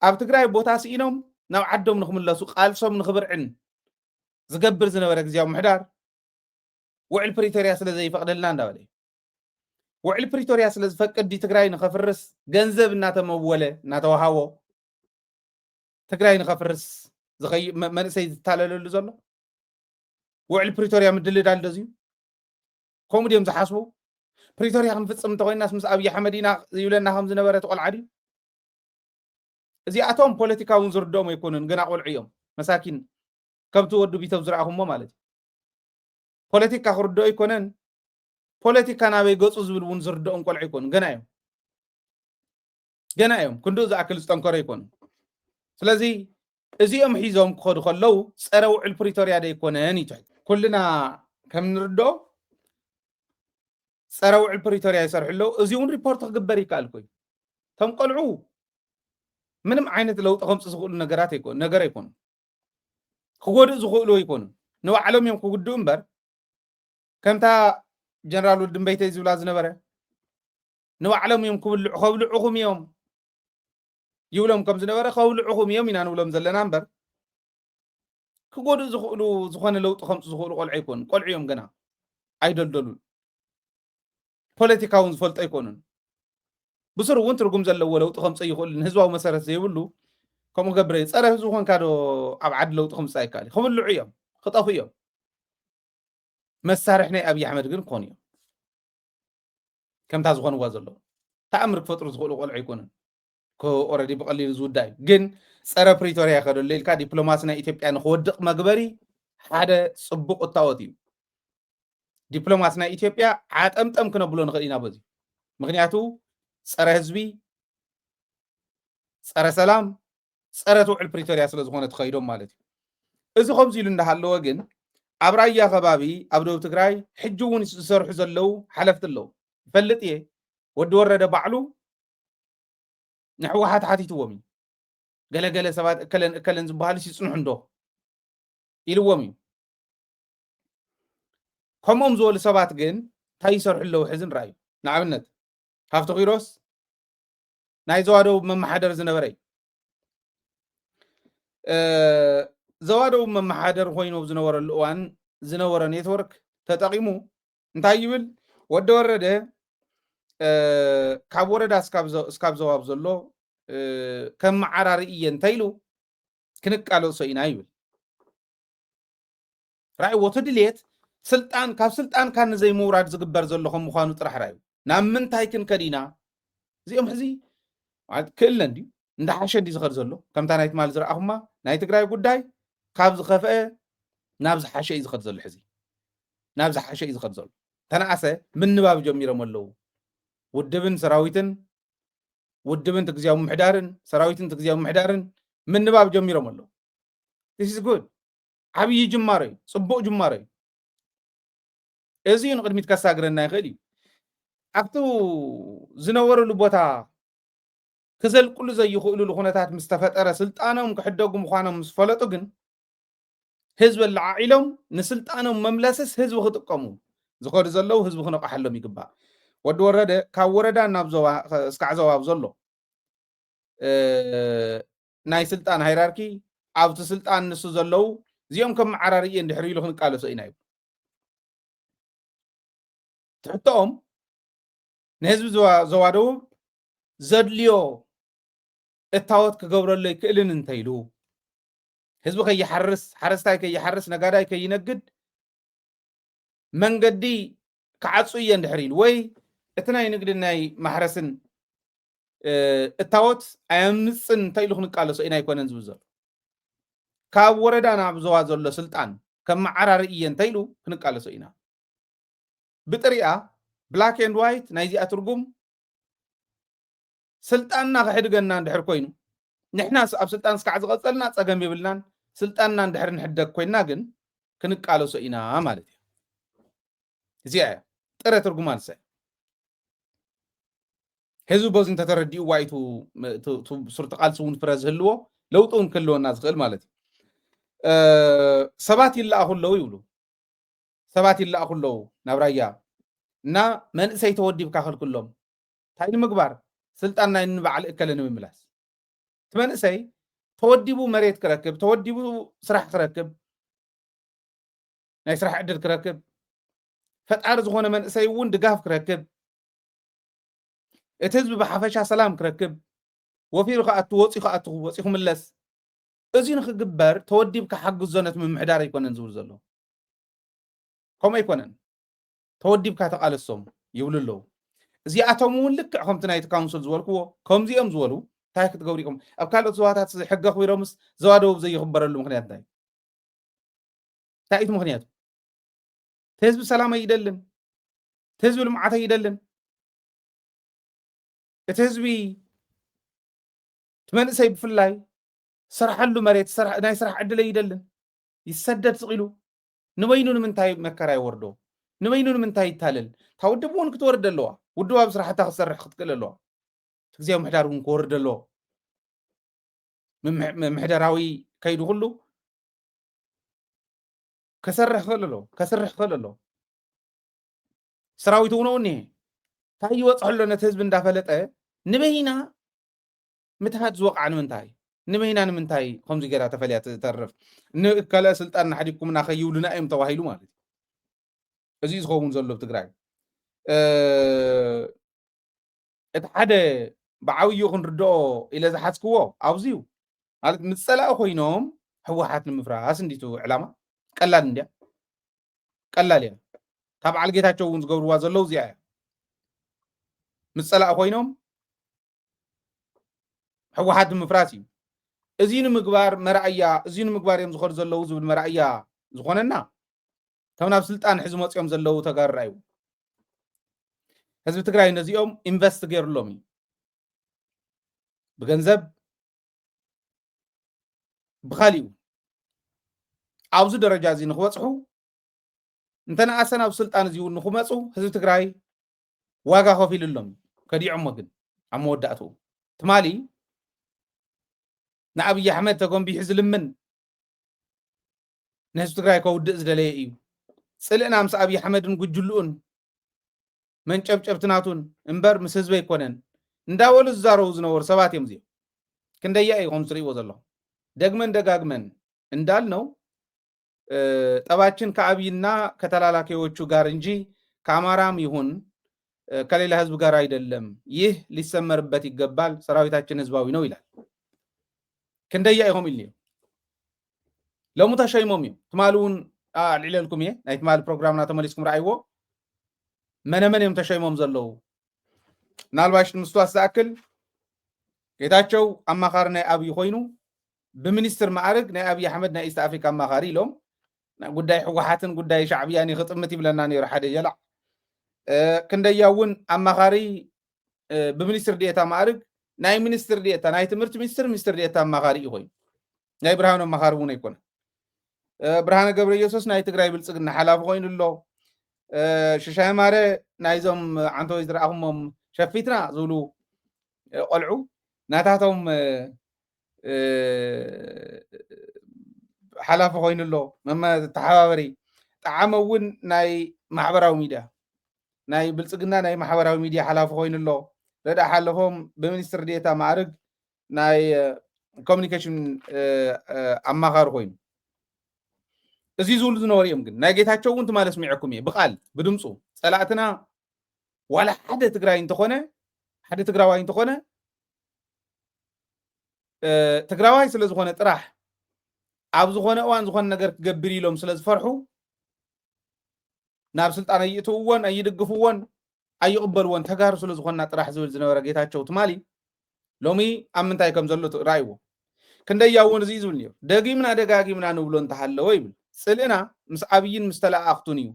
ኣብ ትግራይ ቦታ ሲኢኖም ናብ ዓዶም ንኽምለሱ ቃልሶም ንኽብርዕን ዝገብር ዝነበረ ግዜያዊ ምሕዳር وعل بريتوريا سلازي فقد لنا داولي وعل بريتوريا سلاز فقد دي تقراي نخفرس جنزب ناتموله ناتوهاو تقراي نخفرس زغي من سيد تاللو زلو وعل بريتوريا مدلل دال دزيو كومديم زحاسبو بريتوريا كنفصم تخوي الناس مس ابي حمدينا يولنا خمس نبره تقول عادي ازي اتوم بوليتيكاون زردوم يكونن غنا قلعيوم مساكين كبتو ودو بيتو زرعهم مالتي ፖለቲካ ክርዶ ይኮነን ፖለቲካ ናበይ ገጹ ዝብል እውን ዝርዶኦም ቆልዑ ይኮን ገና እዮም ክንዱ ዝኣክል ዝጠንከረ ይኮን ስለዚ እዚኦም ሒዞም ክኸዱ ከለው ፀረ ውዕል ፕሪቶሪያ ደ ይኮነን ይትሕት ኩልና ከም ንርዶ ፀረ ውዕል ፕሪቶሪያ ይሰርሑ ኣለው እዚ እውን ሪፖርት ክግበር ይከኣል ኮይኑቶም ቆልዑ ምንም ዓይነት ለውጢ ከምፅ ዝኽእሉ ነገራት ኣይኮኑ ክጎድኡ ዝኽእሉ ይኮኑ ንባዕሎም እዮም ክጉድኡ እምበር كمتا جنرال ودن بيتي زبلا زنبره نوعلم يوم خبلعكم يوم يولم كم زنبره خبلعكم يوم ينانو لم زلنا نمبر كقول زخون لو تخمس زخون قلعيكون قلعيهم جنا ايدل دلول بوليتيكاونز فولت ايكونن بصر وانترقم زلو لو تخمس يقول هزواو مسارة زيولو كم قبري صار زخون كادو ابعد لو تخمس ايكالي خبلعيهم خطافيهم مسارحنا أبي أحمد قن قونيو كم تازخون وازلو تأمرك فترة زخول قول عيكونن كو أوردي بقليل زود داي جن سارة بريتوريا خدو الليل كا دبلوماسنا إثيوبيا نخودق مقبري هذا صبق التواتيو دبلوماسنا إثيوبيا عاد أمت كنا بلون خلينا بزي مغنياتو سارة حزبي سارة سلام ፀረት ውዕል ፕሪቶሪያ ስለ ዝኾነ ተኸይዶም ማለት እዩ እዚ ከምዚ ኢሉ እንዳሃለወ ግን ኣብ ራያ ከባቢ ኣብ ደቡብ ትግራይ ሕጂ እውን ዝሰርሑ ዘለው ሓለፍቲ ኣለው ይፈልጥ እየ ወዲ ወረደ ባዕሉ ንሕወሓት ሓቲትዎም እዩ ገለገለ ሰባት እከለን ዝበሃሉ ሲፅንሑ እንዶ ኢልዎም እዩ ከምኦም ዝበሉ ሰባት ግን እንታይ ይሰርሑ ኣለው ሕዚ ንርአዩ ንኣብነት ሃፍቲ ኪሮስ ናይ ዞባ ደቡብ መማሓደር ዝነበረ እዩ ዞባ ደቡብ መማሓደር ኮይኑ ዝነበረሉ እዋን ዝነበረ ኔትወርክ ተጠቂሙ እንታይ ይብል ወዲ ወረደ ካብ ወረዳ እስካብ ዞባብ ዘሎ ከም መዓራሪ እየ እንተኢሉ ክንቃለሶ ኢና ይብል ራእይዎ ትድልየት ስልጣን ካብ ስልጣን ካን ዘይምውራድ ዝግበር ዘሎ ከም ምዃኑ ጥራሕ ራእዩ ናብ ምንታይ ክንከዲና እዚኦም ሕዚ ክእለን ድዩ እንዳሓሸ እንዲ ዝኸድ ዘሎ ከምታ ናይ ትማል ዝረኣኹማ ናይ ትግራይ ጉዳይ ካብ ዝኸፍአ ናብ ዝሓሸ እዩ ዝኸድ ዘሎ ሕዚ ናብ ዝሓሸ እዩ ዝኸድ ዘሎ ተነኣሰ ምንባብ ጀሚሮም ኣለው ውድብን ሰራዊትን ውድብን ትግዚያዊ ምሕዳርን ሰራዊትን ትግዚያዊ ምሕዳርን ምንባብ ጀሚሮም ኣለው this is good ዓብይ ጅማሮ እዩ ፅቡቅ ጅማሮ እዩ እዚ ንቅድሚት ከሳግረና ይኽእል እዩ ኣብቱ ዝነበረሉ ቦታ ክዘልቅሉ ዘይኽእሉሉ ኩነታት ምስ ተፈጠረ ስልጣኖም ክሕደጉ ምዃኖም ምስ ፈለጡ ግን ህዝቢ ለዓዒሎም ንስልጣኖም መምለስስ ህዝቢ ክጥቀሙ ዝኸዱ ዘለው ህዝቢ ክነቃሓሎም ይግባእ ወዲ ወረደ ካብ ወረዳ ናብ ዞባ እስካዕ ዞባብ ዘሎ ናይ ስልጣን ሃይራርኪ ኣብቲ ስልጣን ንሱ ዘለው እዚኦም ከም መዓራሪ እየ እንድሕር ኢሉ ክንቃለሶ ኢና እዩ ትሕቶኦም ንህዝቢ ዞባ ደቡብ ዘድልዮ እታወት ክገብረሎ ይክእልን እንተኢሉ ህዝቢ ከይሓርስ ሓረስታይ ከይሓርስ ነጋዳይ ከይነግድ መንገዲ ክዓፁ እየ እንድሕር ኢሉ ወይ እቲ ናይ ንግድን ናይ ማሕረስን እታወት ኣየምፅን እንተኢሉ ክንቃለሶ ኢና ይኮነን ዝብል ዘሎ ካብ ወረዳ ናብ ዞባ ዘሎ ስልጣን ከም መዓራሪ እየ እንተኢሉ ክንቃለሶ ኢና ብጥሪኣ ብላክ ኤንድ ዋይት ናይዚኣ ትርጉም ስልጣንና ክሕድገና እንድሕር ኮይኑ ንሕና ኣብ ስልጣን እስካዕ ዝቐፀልና ፀገም የብልናን ስልጣንና እንድሕር ንሕደግ ኮይና ግን ክንቃለሶ ኢና ማለት እዩ እዚኣ እያ ጥረ ትርጉማ ንሳ ህዝቢ በዚ እንተተረዲኡ ዋይቱ ሱርቲ ቃልሲ እውን ፍረ ዝህልዎ ለውጡ እውን ክህልወና ዝኽእል ማለት እዩ ሰባት ይለኣኹ ኣለው ይብሉ ሰባት ይለኣኹ ኣለው ናብ ራያ እና መንእሰይ ተወዲብካ ክልክሎም እንታይ ንምግባር ስልጣን ናይ ንባዕል እከለ ንምምላስ እቲ መንእሰይ ተወዲቡ መሬት ክረክብ ተወዲቡ ስራሕ ክረክብ ናይ ስራሕ ዕድል ክረክብ ፈጣሪ ዝኾነ መንእሰይ እውን ድጋፍ ክረክብ እቲ ህዝቢ ብሓፈሻ ሰላም ክረክብ ወፊሩ ከኣቱ ወፂኡ ከኣቱ ወፂኡ ክምለስ እዚ ንክግበር ተወዲብካ ሓግዝ ዞነት ምምሕዳር ኣይኮነን ዝብል ዘሎ ከምኡ ኣይኮነን ተወዲብካ ተቃለሶም ይብሉ ኣለው እዚኣቶም እውን ልክዕ ከምቲ ናይቲ ካውንስል ዝበልክዎ ከምዚኦም ዝበሉ እንታይ ክትገብሩ ኢኹም ኣብ ካልኦት ዞባታት ሕጊ ኣኽቢሮምስ ዞባ ደቡብ ዘይኽበረሉ ምክንያት እንታይ እዩ ምክንያቱ እቲ ህዝቢ ሰላም ኣይደልን እቲ ህዝቢ ልምዓት ኣይደልን እቲ ህዝቢ እቲ መንእሰይ ብፍላይ ስራሓሉ መሬት ናይ ስራሕ ዕድል ኣይደልን ይሰደድ ስቂሉ ንበይኑ ንምንታይ መከራ ይወርዶ ንበይኑ ንምንታይ ይታለል እታ ውድብ እውን ክትወርድ ኣለዋ ውድብ ኣብ ስራሕታ ክሰርሕ ክትክእል ኣለዋ ግዜያዊ ምሕዳር እውን ክወርድ ኣለዎ ምሕደራዊ ከይዱ ኩሉ ከሰርሕ ክእል ኣሎ ሰራዊት እውን እኒሄ እንታይ ይወፅሕ ኣሎ ነቲ ህዝቢ እንዳፈለጠ ንበይና ምትሃት ዝወቃዕ ንምንታይ ከምዚ ጌራ ተፈልያ ትተርፍ ንከልእ ስልጣን ናሓዲኩምና ከይብሉና እዮም ተባሂሉ ማለት እዩ እዚ ዝኸውን ዘሎ ብትግራይ እቲ ሓደ ብዓብዩ ክንርድኦ ኢለ ዝሓዝክዎ ኣብዝዩ ማለት ምፀላእ ኮይኖም ሕወሓት ንምፍራስ እንዲቱ ዕላማ ቀላል እንድያ ቀላል እያ ካብ በዓል ጌታቸው እውን ዝገብርዋ ዘለው እዚኣ እያ ምፀላእ ኮይኖም ሕወሓት ንምፍራስ እዩ እዚ ንምግባር መራእያ እዚ ንምግባር እዮም ዝኸዱ ዘለው ዝብል መራእያ ዝኾነና ከም ናብ ስልጣን ሕዚ መፅኦም ዘለው ተጋርራዩ ህዝቢ ትግራይ ነዚኦም ኢንቨስት ገይሩሎም እዩ ብገንዘብ بخاليو أوزو درجة زي نخوصحو انتنا أسنا بسلطان زيون نخومصو حزب تግራይ ዋጋ ከፊል ሎም ከዲዖም ግን ኣብ መወዳእቱ ትማሊ ንኣብይ ኣሕመድ ተጎንቢሑ ዝልምን ንህዝቢ ትግራይ ከውድእ ዝደለየ እዩ ፅልእና ምስ ኣብይ ኣሕመድን ጉጅሉኡን መንጨብጨብትናቱን እምበር ምስ ህዝቢ ኣይኮነን እንዳበሉ ዝዛረቡ ዝነበሩ ሰባት እዮም እዚኦም ክንደያ ኢኹም ትሪእዎ ዘለኹም ደግመን ደጋግመን እንዳልነው ጠባችን ከአብይና ከተላላኪዎቹ ጋር እንጂ ከአማራም ይሁን ከሌላ ህዝብ ጋር አይደለም ይህ ሊሰመርበት ይገባል ሰራዊታችን ህዝባዊ ነው ይላል ክንደያ ኢኹም ኢልኒ ለሙታ ሸይሞም እዩ ትማሉን አልዕለልኩም የ ናይ ትማል ፕሮግራምና ተመሊስኩም ራእይዎ መነመን እዮም ተሸይሞም ዘለው ናልባሽ ምስትዋስ ዝኣክል ጌታቸው አማኻሪ ናይ አብይ ኮይኑ ብሚኒስትር ማዕርግ ናይ አብይ አሕመድ ናይ ኢስት አፍሪካ አማኻሪ ኢሎም ጉዳይ ሕወሓትን ጉዳይ ሻዕብያን ይኽጥምት ይብለና ነይሩ ሓደ የላዕ ክንደያውን አማኻሪ ብሚኒስትር ዲኤታ ማዕርግ ናይ ሚኒስትር ዲኤታ ናይ ትምህርቲ ሚኒስትር ዲኤታ አማኻሪ እዩ ኮይኑ ናይ ብርሃኑ አማኻሪ እውን ኣይኮነ ብርሃነ ገብረ ኢየሱስ ናይ ትግራይ ብልፅግና ሓላፊ ኮይኑሎ ሽሻይ ማረ ናይዞም ዓንተወይ ዝረኣኹሞም ሸፊትና ዝብሉ ቆልዑ ናታቶም ሓላፊ ኮይኑሎ ተሓባበሪ ጣዓመ እውን ናይ ማሕበራዊ ሚድያ ናይ ብልፅግና ናይ ማሕበራዊ ሚድያ ሓላፊ ኮይኑሎ ረዳ ሓለፎም ብሚኒስትር ዴታ ማዕርግ ናይ ኮሚኒኬሽን ኣማኻሪ ኮይኑ እዚ ዝብሉ ዝነበሩ እዮም ግን ናይ ጌታቸው እውን ትማለ ስሚዕኩም እየ ብቃል ብድምፁ ፀላእትና ዋላ ሓደ ትግራይ እንተኾነ ሓደ ትግራዋይ እንተኾነ ትግራዋይ ስለ ዝኾነ ጥራሕ ኣብ ዝኾነ እዋን ዝኾነ ነገር ክገብር ኢሎም ስለ ዝፈርሑ ናብ ስልጣን ኣይእትውዎን ኣይድግፍዎን ኣይቕበልዎን ተጋሩ ስለ ዝኾና ጥራሕ ዝብል ዝነበረ ጌታቸው ትማሊ ሎሚ ኣብ ምንታይ ከም ዘሎ ራእይዎ ክንደያ እውን እዚ ዝብል ነይሩ ደጊምና ደጋጊምና ንብሎ እንተሃለወ ይብል ፅልእና ምስ ኣብይን ምስ ተላኣኽቱን እዩ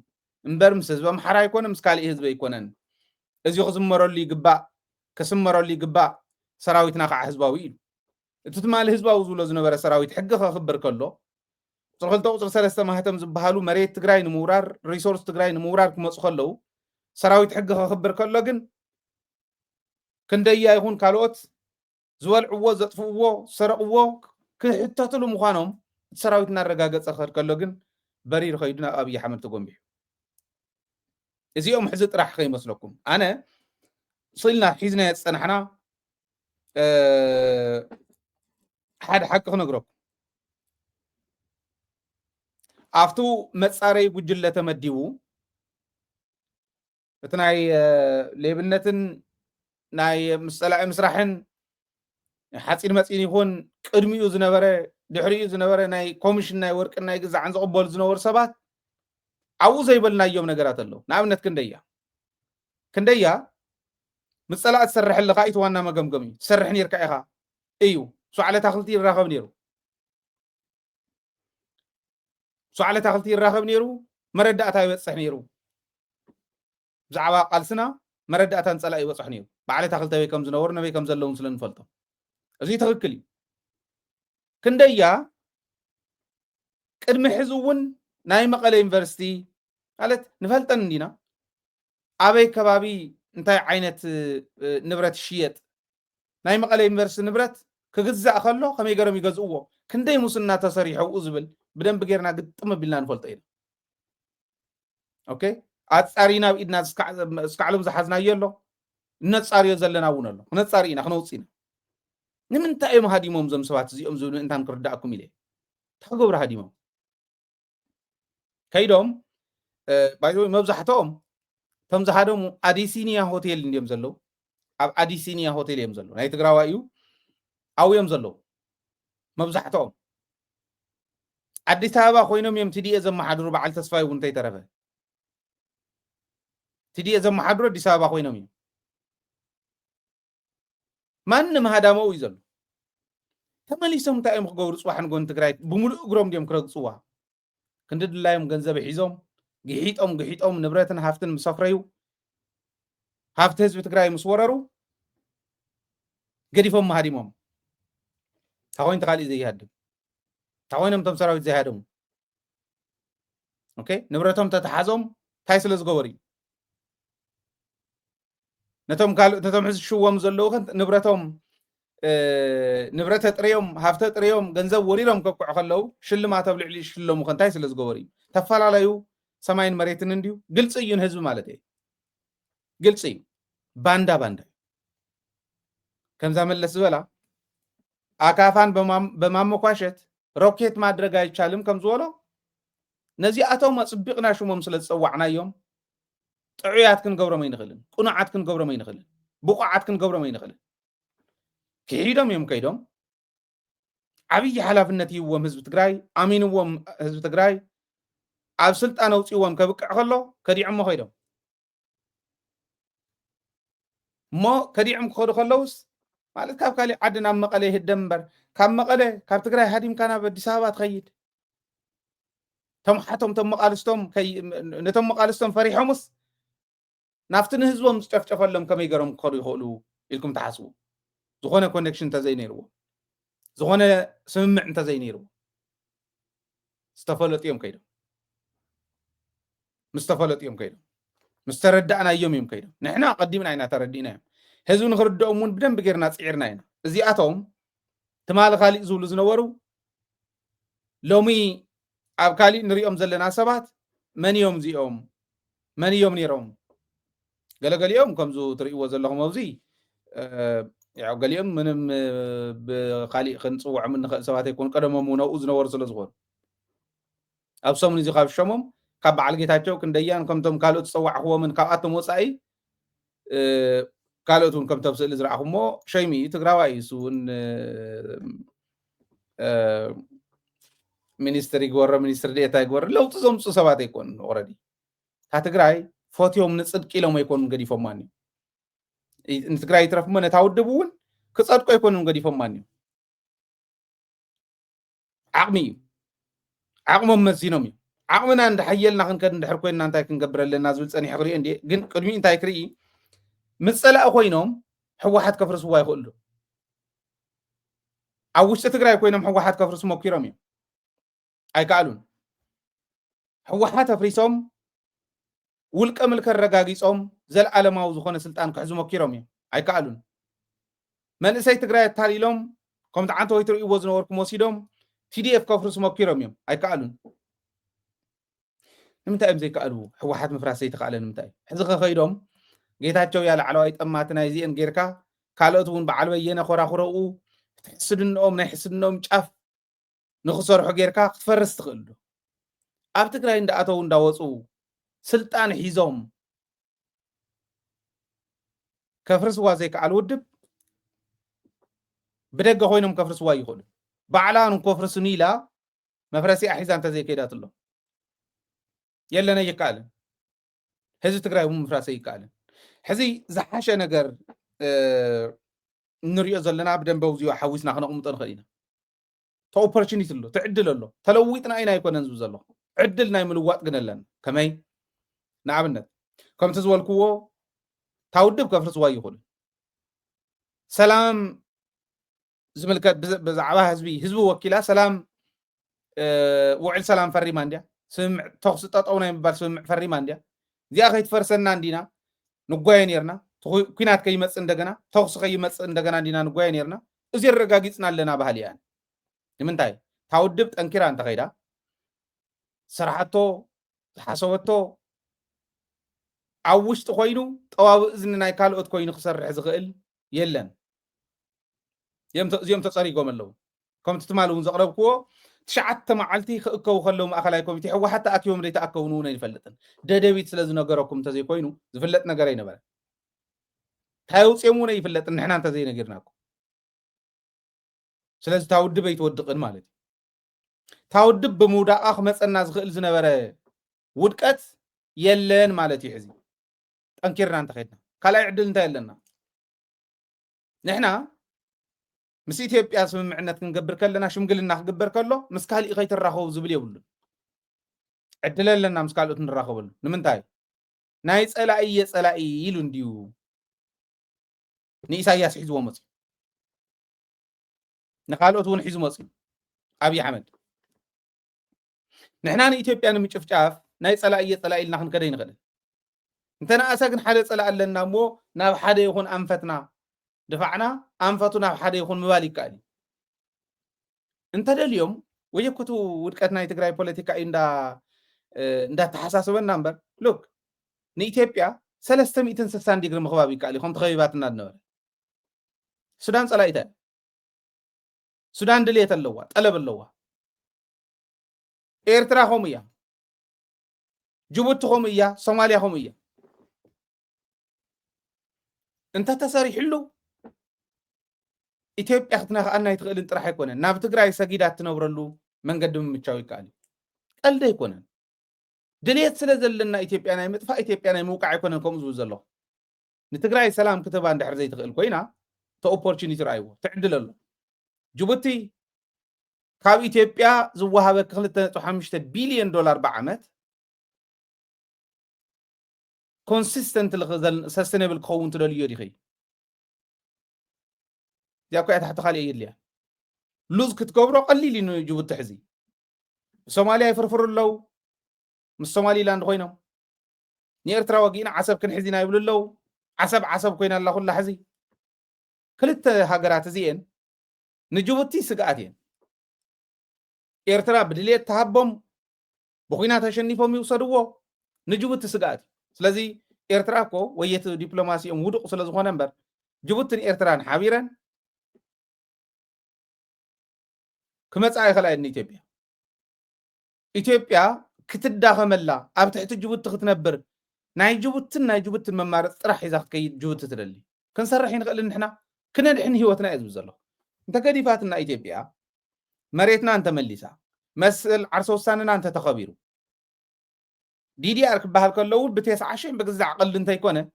እምበር ምስ ህዝቢ ኣምሓራ ኣይኮነ ምስ ካሊእ ህዝቢ ኣይኮነን እዚ ክዝመረሉ ይግባእ ክስመረሉ ይግባእ ሰራዊትና ከዓ ህዝባዊ እዩ እቲ ትማሊ ህዝባዊ ዝብሎ ዝነበረ ሰራዊት ሕጊ ከኽብር ከሎ ቁፅሪ 2 ቁፅሪ 3 ማህተም ዝበሃሉ መሬት ትግራይ ንምውራር ሪሶርስ ትግራይ ንምውራር ክመፁ ከለው ሰራዊት ሕጊ ከኽብር ከሎ ግን ክንደያ ይኹን ካልኦት ዝበልዕዎ ዘጥፍእዎ ዝሰረቕዎ ክሕተትሉ ምዃኖም እቲ ሰራዊት እናረጋገፀ ክኸድ ከሎ ግን በሪር ከይዱ ናብ ኣብይ ኣሕመድ ተጎንቢሑ እዚኦም ሕዚ ጥራሕ ከይመስለኩም ኣነ ስኢልና ሒዝና ዝፀናሕና ሓደ ሓቂ ክነግረኩም ኣብቱ መፃረይ ጉጅለ ተመዲቡ እቲ ናይ ሌብነትን ናይ ምስፀላኢ ምስራሕን ሓፂን መፂን ይኹን ቅድሚኡ ዝነበረ ድሕሪኡ ዝነበረ ናይ ኮሚሽን ናይ ወርቅን ናይ ግዛዕን ዝቕበሉ ዝነበሩ ሰባት ኣብኡ ዘይበልናዮም ነገራት ኣለዉ ንኣብነት ክንደያ ምፀላእ ትሰርሐለካ ኢቲ ዋና መገምገም እዩ ትሰርሕ ነርካ ኢኻ እዩ ሱዓለ ታኽልቲ ይራኸብ ነይሩ ሱዓለ ታኽልቲ ይራኸብ ነይሩ መረዳእታ ይበፅሕ ነይሩ ብዛዕባ ቃልስና መረዳእታ ንፀላእ ይበፅሕ ነይሩ በዓለ ታኽልቲ ኣበይ ከም ዝነበሩ ነበይ ከም ዘለውን ስለ ንፈልጦም እዚ ትኽክል እዩ ክንደያ ቅድሚ ሕዚ እውን ናይ መቐለ ዩኒቨርሲቲ ማለት ንፈልጠን እንዲና ኣበይ ከባቢ እንታይ ዓይነት ንብረት ይሽየጥ ናይ መቐለ ዩኒቨርሲቲ ንብረት ክግዛእ ከሎ ከመይ ገሮም ይገዝእዎ ክንደይ ሙስና ተሰሪሑ ዝብል ብደንብ ጌርና ግጥም ኣቢልና ንፈልጦ ኢና ኦኬ ኣፃሪና ብኢድና እስካዕሎም ዝሓዝናዮ ኣሎ እነፃርዮ ዘለና እውን ኣሎ ክነፃሪ ኢና ክነውፅእ ኢና ንምንታይ እዮም ሃዲሞም ዞም ሰባት እዚኦም ዝብሉ እንታን ክርዳእኩም ኢለ ተገብሩ ሃዲሞም ከይዶም ባይዞ መብዛሕትኦም ቶም ዝሃደሙ ኣዲሲኒያ ሆቴል እንዲዮም ዘለው ኣብ ኣዲሲኒያ ሆቴል እዮም ዘለው ናይ ትግራዋይ እዩ ኣብዮም ዘለው መብዛሕትኦም ኣዲስ ኣበባ ኮይኖም እዮም ትዲኤ ዘመሓድሩ በዓል ተስፋይ እውን እንተይተረፈ ትዲኤ ዘመሓድሩ ኣዲስ ኣበባ ኮይኖም እዮም ማንም ሃዳመው እዩ ዘሎ ተመሊሶም እንታይ እዮም ክገብሩ ፅዋሕን ጎኒ ትግራይ ብምሉእ እግሮም ድዮም ክረግፅዋ ክንድድላዮም ገንዘብ ሒዞም ግሒጦም ንብረትን ሃፍትን ምስ ኣፍረዩ ሃፍቲ ህዝቢ ትግራይ ምስ ወረሩ ገዲፎም ሃዲሞም ታኾይን ተኻሊእ ዘይሃድም ታወይኖም ቶም ሰራዊት ዘይሃደሙ ኦኬ ንብረቶም ተተሓዞም ታይ ስለ ዝገበሩ ነቶም ሕዚ ሽዎም ዘለዉ ንብረቶም ንብረተ ጥሪዮም ሃፍተ ጥሪዮም ገንዘብ ወሪሮም ከቁዑ ከለዉ ሽልማት ኣብ ልዕሊ ሽለሙ እንታይ ስለ ዝገበሩ እዩ ተፈላለዩ ሰማይን መሬትን እንዲሁ ግልፂ እዩ ንህዝቢ ማለት እዩ ግልፂ እዩ ባንዳ ከምዛ መለስ ዝበላ ኣካፋን በማመኳሸት ሮኬት ማድረግ አይቻልም ከም ዝበሎ ነዚኣቶም ኣፅቢቕና ሽሞም ስለ ዝፀዋዕናዮም ጥዑያት ክንገብሮም ኣይንኽእልን ቁኑዓት ክንገብሮም ኣይንኽእልን ብቑዓት ክንገብሮም ኣይንኽእልን ክሒዶም እዮም ከይዶም ዓብይ ሓላፍነት ይዎም ህዝቢ ትግራይ ኣሚንዎም ህዝቢ ትግራይ ኣብ ስልጣን ኣውፂዎም ከብቅዕ ከሎ ከዲዖሞ ከይዶም እሞ ከዲዖም ክኸዱ ከለውስ ማለት ካብ ካሊእ ዓዲ ናብ መቐለ ይህደም እምበር ካብ መቐለ ካብ ትግራይ ሃዲምካ ናብ ኣዲስ ኣበባ ትኸይድ ነቶም መቃልስቶም ፈሪሖምስ ናፍቲ ንህዝቦም ዝጨፍጨፈሎም ከመይ ገሮም ክኸዱ ይኽእሉ ኢልኩም ተሓስቡ ዝኾነ ኮኔክሽን እንተዘይነይርዎ ዝኾነ ስምምዕ እንተዘይነይርዎ ዝተፈለጥዮም ከይዶም ምስ ተረዳእናዮም እዮም ከይዶም ንሕና ቀዲምና ኢና ተረዲእና እዮም ህዝቢ ንክርድኦም እውን ብደንብ ጌርና ፅዒርና ኢና እዚኣቶም ትማሊ ካሊእ ዝብሉ ዝነበሩ ሎሚ ኣብ ካሊእ ንሪኦም ዘለና ሰባት መን እዮም እዚኦም መን እዮም ነይሮም ገለገሊኦም ከምዙ ትርእይዎ ዘለኹም ኣብዚ ያው ገሊኦም ምንም ብካሊእ ክንፅውዖም እንኽእል ሰባት ኣይኮኑ ቀደሞም እውን ኣብኡ ዝነበሩ ስለ ዝኾኑ ኣብ ሰሙን እዚ ካብ ሸሞም ካብ በዓል ጌታቸው ክንደያን ከምቶም ካልኦት ዝፀዋዕኽዎምን ካብኣቶም ወፃኢ ካልኦት እውን ከምቶም ስእሊ ዝረኣኹሞ ሸይሚ ትግራዋይ እሱ እውን ሚኒስትር ይግበሮ ሚኒስትር ዴታ ይግበሮ ለውጢ ዘምፁ ሰባት ኣይኮኑ ኦልሬዲ ታ ትግራይ ፎትዮም ንፅድቂ ኢሎም ኣይኮኑን ገዲፎማን እዩ ንትግራይ ይትረፍ እሞ ነታ ውድብ እውን ክፀድቁ ኣይኮኑን ገዲፎማን እዩ ዓቕሚ እዩ ዓቕሞም መዚኖም እዩ ዓቕምና እንዳሓየልና ክንከድ እንድሕር ኮይንና እንታይ ክንገብር ኣለና ዝብል ፀኒሐ ክሪኦ እንዴ ግን ቅድሚ እንታይ ክርኢ ምስ ፀላእ ኮይኖም ሕወሓት ከፍርስዋ ይኽእሉ ኣብ ውሽጢ ትግራይ ኮይኖም ሕወሓት ከፍርስ ሞኪሮም እዮም ኣይከኣሉን ሕወሓት ኣፍሪሶም ውልቀ ምልከ ረጋጊፆም ዘለዓለማዊ ዝኾነ ስልጣን ክሕዙ ሞኪሮም እዮም ኣይከኣሉን መንእሰይ ትግራይ ኣታሊሎም ከምቲ ዓንተ ወይ ትርእይዎ ዝነበርኩም ወሲዶም ቲዲኤፍ ከፍርሱ ሞኪሮም እዮም ኣይከኣሉን ንምንታይ እዮም ዘይከኣሉ ሕወሓት ምፍራስ ዘይተኸኣለ ንምንታይ ሕዚ ከኸይዶም ጌታቸው ያ ላዕለዋይ ጠማቲ ናይ እዚአን ጌርካ ካልኦት እውን በዓል በየነ ኮራኩረኡ ትሕስድንኦም ናይ ሕስድንኦም ጫፍ ንክሰርሑ ጌርካ ክትፈርስ ትኽእል ዶ ኣብ ትግራይ እንዳኣተው እንዳወፁ ስልጣን ሒዞም ከፍርስዋ ዘይከኣል ውድብ ብደገ ኮይኖም ከፍርስዋ ይኽእሉ ባዕላን ከፍርስኒ ኢላ መፍረሲ ኣሒዛ እንተዘይከይዳት ኣሎ የለነ ይከኣልን ህዝቢ ትግራይ እውን ምፍራስ ኣይከኣልን ሕዚ ዝሓሸ ነገር እንሪኦ ዘለና ብደንብ ኣውዚኡ ሓዊስና ክነቕምጦ ንኽእል ኢና ኦፖርቹኒቲ ኣሎ ትዕድል ኣሎ ተለዊጥና ኢና ኣይኮነን ዝብል ዘሎ ዕድል ናይ ምልዋጥ ግን ኣለና ከመይ ንኣብነት ከምቲ ዝበልክዎ ታውድብ ከፍርስዋ ይኽእሉ ሰላም ዝምልከት ብዛዕባ ህዝቢ ወኪላ ሰላም ውዕል ሰላም ፈሪማ እንድያ ስምምዕ ተኽሲ ጠጠው ናይ ምባል ስምምዕ ፈሪማ እንድያ እዚኣ ከይትፈርሰና እንዲና ንጓየ ነርና ኩናት ከይመፅእ እንደገና ተኽሲ ከይመፅእ እንደገና እንዲና ንጓየ ነርና እዚ ረጋጊፅና ኣለና ባህል እያ ንምንታይ ታውድብ ጠንኪራ እንተኸይዳ ስራሕቶ ዝሓሰበቶ ኣብ ውሽጢ ኮይኑ ጠዋብእ እዝኒ ናይ ካልኦት ኮይኑ ክሰርሕ ዝኽእል የለን እዚኦም ተፀሪጎም ኣለዉ ከምቲ ትማል እውን ዘቕረብክዎ 9 መዓልቲ ክእከቡ ከለዉ ማእኸላይ ኮሚቴ ሕወሓት ተኣኪቦም ዘይተኣከቡን እውን ኣይንፈልጥን ደደቢት ስለ ዝነገረኩም እንተዘይኮይኑ ዝፍለጥ ነገር ኣይነበረ እንታይ ውፅኦም እውን ኣይፍለጥን ንሕና እንተዘይነጊርናኩም ስለዚ ታውድብ ኣይትወድቕን ማለት እዩ ታውድብ ብምውዳቓ ክመፀና ዝኽእል ዝነበረ ውድቀት የለን ማለት እዩ ሕዚ ጠንኪርና እንተኸይድና ካልኣይ ዕድል እንታይ ኣለና ንሕና ምስ ኢትዮጵያ ስምምዕነት ክንገብር ከለና ሽምግልና ክግበር ከሎ ምስ ካሊእ ከይትራኸቡ ዝብል የብሉን ዕድል ኣለና ምስ ካልኦት ንራኸበሉ ንምንታይ ናይ ፀላኢ የፀላኢ ኢሉ እንድዩ ንኢሳያስ ሒዝዎ መፅኡ ንካልኦት እውን ሒዙ መፅኡ ኣብይ ኣሕመድ نحنا إثيوبيا نمشفشاف ناي صلاة صلاة لنا خن كده ينقل انتنا أساكن حدا صلاة لنا مو ناب حدا يكون أنفتنا دفعنا أنفتنا حدا يكون موالي كالي انت اليوم ويكتو ودكتنا يتقرأي بوليتيكا إندا تحساسبن نمبر لوك نيثيوبيا 360 ديجري مخبابي كالي خم تخيباتنا النور السودان صلاة السودان دليت اللوا طلب اللوا إيرترا خومية جيبوتي خومية صوماليا خومية انت تساري حلو إثيوبيا اختنا أنا يتغل انت راح يكون ناب تقرأي سجيدات تنورلو من قدم متشاوي كالي قال ده يكون دليت سلازل لنا إثيوبيا أنا متفا إثيوبيا أنا موقع يكون كم زوز الله نتقرأي سلام كتب عند حرزي تغل كوينا تو opportunity رأيوه تعدل الله جيبوتي كاب إثيوبيا زوها بكلة 5 بليون دولار بعمت consistent الغزل sustainable كون تدل يوريخي ياكو تحت خالي يليا لوز كتكبرو قليل إنه يجيبوا التحزي الصوماليا يفرفروا له من الصومالي لاند خوينا نيرترا وقينا عصب كن حزينا يقولوا له عصب كوينا الله كل حزي كلت هاجرات زين نجوبتي سقاتين إيرترا بدليت تهبم بخينا تشنيفهم يوصلوا نجوبتي سقات سلازي إيرترا كو ويت دبلوماسي ودق سلاز خو نمبر جبوتن إيرتران حبيرا كمصاي خلاين إثيوبيا كتداخملا اب تحت جبوت تختنبر ناي جبوتن ممارط طرح اذا كيد جبوت تدلي كنسرح نقل نحنا كنا نحن هيوتنا يزب زلو انت كديفاتنا إثيوبيا مريتنا انت مليسا مسل عرسوساننا انت تخبيرو دي ار كبحال كلو ب19 بغزع عقل انت يكونه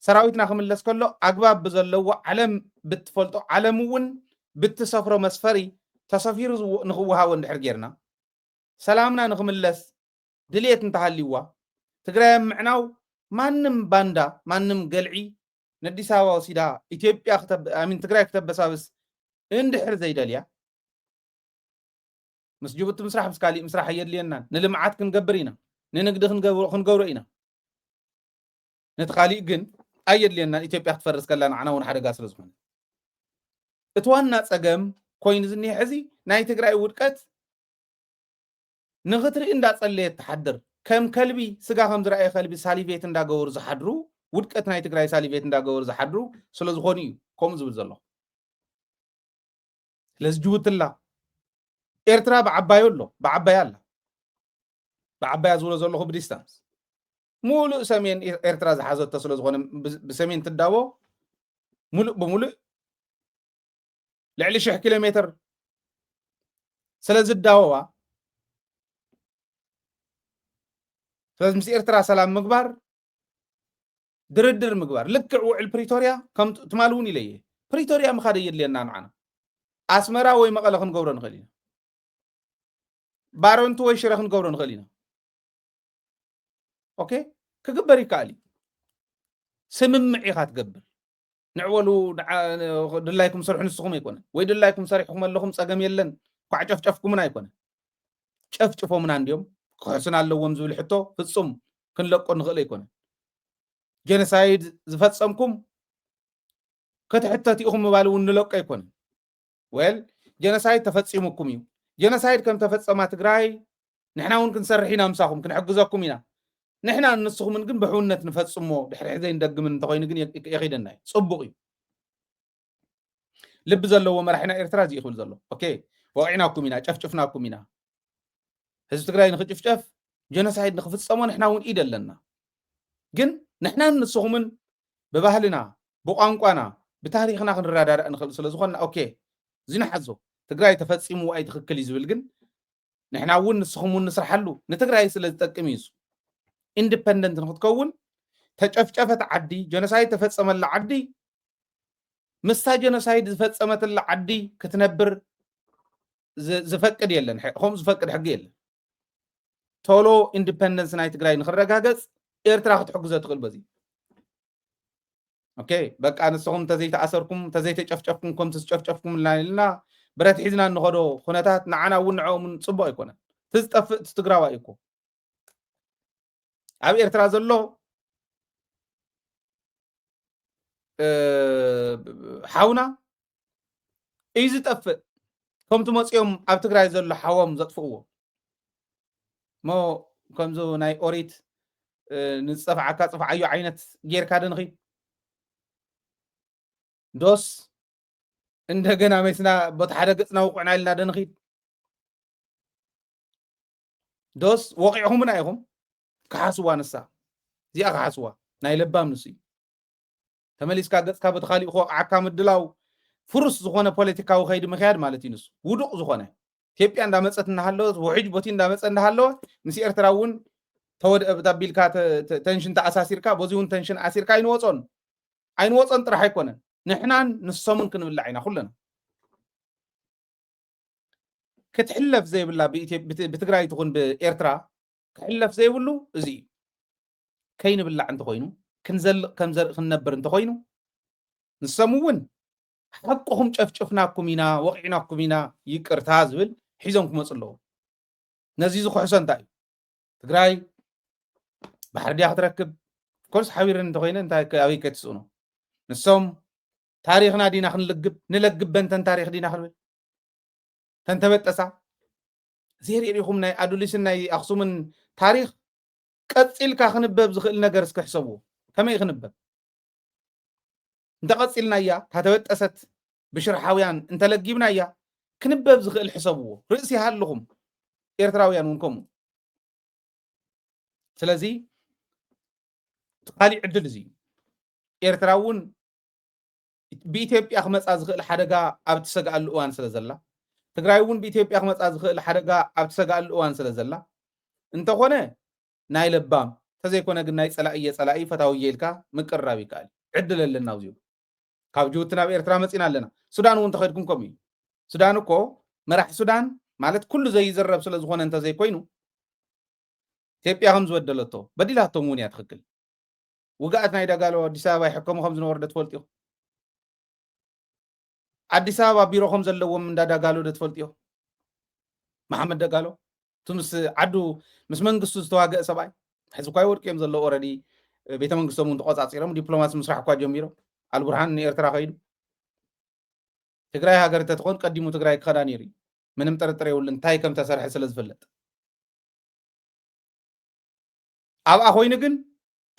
سراويتنا خملس كلو اغباب بزلو علم بتفلطو علمون بتسفرو مسفري تصفير نخوها وندحر غيرنا سلامنا نخملس دليت نتحليوا تግራይ معناو ማንም ባንዳ ማንም ገልዒ ነዲስ አበባ ወሲዳ ኢትዮጵያ አሚን ትግራይ ከተበሳብስ እንድሕር ዘይደልያ ምስ ጅቡቲ ምስራሕ ምስ ካሊ ምስራሕ የድልየና ንልምዓት ክንገብር ኢና ንንግዲ ክንገብሮ ኢና ነቲ ካሊእ ግን ኣየድልየና ኢትዮጵያ ክትፈርስ ከላ ንዓና እውን ሓደጋ ስለ ዝኾነ እቲ ዋና ፀገም ኮይኑ ዝኒሄ ሕዚ ናይ ትግራይ ውድቀት ንኽትርኢ እንዳፀለየት ተሓድር ከም ከልቢ ስጋ ከም ዝረአየ ከልቢ ሳሊቬት እንዳገበሩ ዝሓድሩ ውድቀት ናይ ትግራይ ሳሊቬት እንዳገበሩ ዝሓድሩ ስለ ዝኾኑ እዩ ከምኡ ዝብል ዘሎ ስለዚ ጅቡትላ ኤርትራ ብዓባይ ኣሎ ብዓባይ ኣላ ብዓባይ ዝብሎ ዘለኹ ብዲስታንስ ሙሉእ ሰሜን ኤርትራ ዝሓዘቶ ስለ ዝኾነ ብሰሜን ትዳቦ ሙሉእ ብሙሉእ ልዕሊ 1,000 ኪሎ ሜትር ስለ ዝዳወባ ስለዚ ምስ ኤርትራ ሰላም ምግባር ድርድር ምግባር ልክዕ ውዕል ፕሪቶሪያ ከም ትማልውን ኢለየ ፕሪቶሪያ ምኻደ የድልየና ንዓና ኣስመራ ወይ መቐለ ክንገብሮ ንኽእል ኢና ባሮንቱ ወይ ሽረ ክንገብሮ ንኽእል ኢና ኦኬ ክግበር ይከኣል እዩ ስምምዕ ኢኻ ትገብር ንዕወሉ ድላይኩም ሰርሑ ንስኹም ኣይኮነን ወይ ድላይኩም ሰሪሕኩም ኣለኹም ፀገም የለን ኳዕ ጨፍጨፍኩምና ኣይኮነን ጨፍጭፎምና እንዲዮም ክሕስን ኣለዎም ዝብል ሕቶ ፍጹም ክንለቆ ንኽእል ኣይኮነን ጀኖሳይድ ዝፈፀምኩም ክትሕተት ኢኹም ምባል እውን ንለቆ ኣይኮነን ወል ጀኖሳይድ ተፈፂሙኩም እዩ ጀኖሳይድ ከም ተፈፀማ ትግራይ ንሕና እውን ክንሰርሕ ኢና ምሳኹም ክንሕግዘኩም ኢና ንሕና ንስኹምን ግን ብሕውነት ንፈፅሞ ድሕሪ ሕዘይ እንደግምን እንተኮይኑ ግን የኺደና እዩ ፅቡቕ እዩ ልቢ ዘለዎ መራሒና ኤርትራ እዚ ይኽብል ዘሎ ኦኬ ወቂዕናኩም ኢና ጨፍጭፍናኩም ኢና ህዝቢ ትግራይ ንኽጭፍጨፍ ጀኖሳይድ ንኽፍፀሞ ንሕና እውን ኢድ ኣለና ግን ንሕና ንስኹምን ብባህልና ብቋንቋና ብታሪክና ክንረዳዳእ ንኽእል ስለ ዝኾንና ኦኬ ዝንሓዞ ትግራይ ተፈፂሙ ኣይ ትኽክል እዩ ዝብል ግን ንሕና እውን ንስኹም እውን ንስራሓሉ ንትግራይ ስለ ዝጠቅም እዩ ኢንዲፐንደንት ንኽትከውን ተጨፍጨፈት ዓዲ ጀኖሳይድ ተፈፀመላ ዓዲ ምስታ ጀኖሳይድ ዝፈፀመትላ ዓዲ ክትነብር ዝፈቅድ የለን ከምኡ ዝፈቅድ ሕጊ የለን ቶሎ ኢንዲፐንደንስ ናይ ትግራይ ንኽረጋገፅ ኤርትራ ክትሕግዞ ትኽእል በዚ ኦኬ በቃ ንስኹም ተዘይተኣሰርኩም ተዘይተጨፍጨፍኩም ከምቲ ዝጨፍጨፍኩም ኢልና ብረት ሒዝና እንኸዶ ኩነታት ንዓና እውን ንዕኦምን ፅቡቅ ኣይኮነን እቲ تزطفئ تግራዋይ እኮ ኣብ ኤርትራ ዘሎ ሓውና እዩ ዝጠፍእ ከምቲ መፅኦም ኣብ ትግራይ ዘሎ ሓወም ዘጥፍእዎ ሞ ከምዚ ናይ ኦሪት ንፀፍዓካ ፅፍዓዮ ዓይነት ጌርካ ድንኺ ዶስ እንደገና መስና በታ ሓደ ገፅና ውቁዕና ኢልና ድንኺድ ዶስ ወቂዕኹምና ኢኹም ክሓስዋ ንሳ እዚኣ ክሓስዋ ናይ ለባም ንሱ እዩ ተመሊስካ ገፅካ በቲ ካሊእ ክወቅዓካ ምድላው ፍሩስ ዝኾነ ፖለቲካዊ ከይዲ ምክያድ ማለት እዩ ንሱ ውዱቕ ዝኾነ ኢትዮጵያ እንዳመፀት እናሃለወት ውሕጅ ቦቲ እንዳመፀ እንዳሃለወ ምስ ኤርትራ እውን ተቢልካ ተንሽን ተኣሳሲርካ በዚ እውን ተንሽን ኣሲርካ ኣይንወፆን ጥራሕ ኣይኮነን ንሕናን ንሶምን ክንብላዕ ኢና ኩለና ክትሕለፍ ዘይብላ ብትግራይ ትኹን ብኤርትራ ክሕለፍ ዘይብሉ እዚ እዩ ከይንብላዕ እንተኮይኑ ክንዘልቕ ከም ዘርኢ ክንነብር እንተኮይኑ ንሶም እውን ሓቅኹም ጨፍጨፍናኩም ኢና ወቂዕናኩም ኢና ይቅርታ ዝብል ሒዞም ክመፁ ኣለዎ ነዚ ዝኩሕሶ እንታይ እዩ ትግራይ ባሕሪ ድያ ክትረክብ ኮርስ ሓቢረን እንተኮይነ እንታይ ኣበይ ከትስእኖ ንሶም ታሪክና ዲና ክንልግብ ንለግብ በንተን ታሪክ ዲና ክንብል ተንተበጠሳ ዘሪኢኹም ናይ ኣዱሊስን ናይ ኣክሱምን ታሪክ ቀፂልካ ክንበብ ዝኽእል ነገር እስክሕሰብዎ ከመይ ክንበብ እንተቀፂልና እያ ታተበጠሰት ብሽርሓውያን እንተለጊብና እያ ክንበብ ዝኽእል ሕሰብዎ ርእሲ ሃለኹም ኤርትራውያን እውን ከምኡ ስለዚ ካሊእ ዕድል እዚ ኤርትራ እውን ብኢትዮጵያ ክመፃ ዝኽእል ሓደጋ ኣብ ትሰግኣሉ እዋን ስለ ዘላ ትግራይ እውን ብኢትዮጵያ ክመፃ ዝኽእል ሓደጋ ኣብ ትሰግኣሉ እዋን ስለ ዘላ እንተኾነ ናይ ለባም ተዘይኮነ ግን ናይ ፀላኢ ፈታውየ ኢልካ ምቅርራብ ይከኣል ዕድል ኣለና ኣብዚኡ ካብ ጅቡቲ ናብ ኤርትራ መፂና ኣለና ሱዳን እውን ተኸድኩም ከምኡ እዩ ሱዳን እኮ መራሒ ሱዳን ማለት ኩሉ ዘይዘረብ ስለ ዝኾነ እንተዘይኮይኑ ኢትዮጵያ ከም ዝበደለቶ በዲላቶም እውን እያ ትኽክል ውጋኣት ናይ ደጋሎ ኣዲስ ኣበባ ይሕከሙ ከም ዝነበሩ ዶ ትፈልጡ ኢኹም ኣዲስ ኣበባ ቢሮ ከም ዘለዎም እንዳዳጋሎ ዶ ትፈልጡ ኢኹም መሓመድ ደጋሎ እቲ ምስ ዓዱ ምስ መንግስቱ ዝተዋግአ ሰብኣይ ሕዚ እኳ ወድቂዮም ዘለዎ ኦረዲ ቤተ መንግስቶም እውን ተቆፃፂሮም ዲፕሎማሲ ምስራሕ እኳ ጀሚሮም አልቡርሃን ንኤርትራ ከይዱ ትግራይ ሃገር ተትኾን ቀዲሙ ትግራይ ክኸዳ ነይሩ ምንም ጥርጥር የብሉን እንታይ ከም ተሰርሐ ስለ ዝፍለጥ ኣብኣ ኮይኑ ግን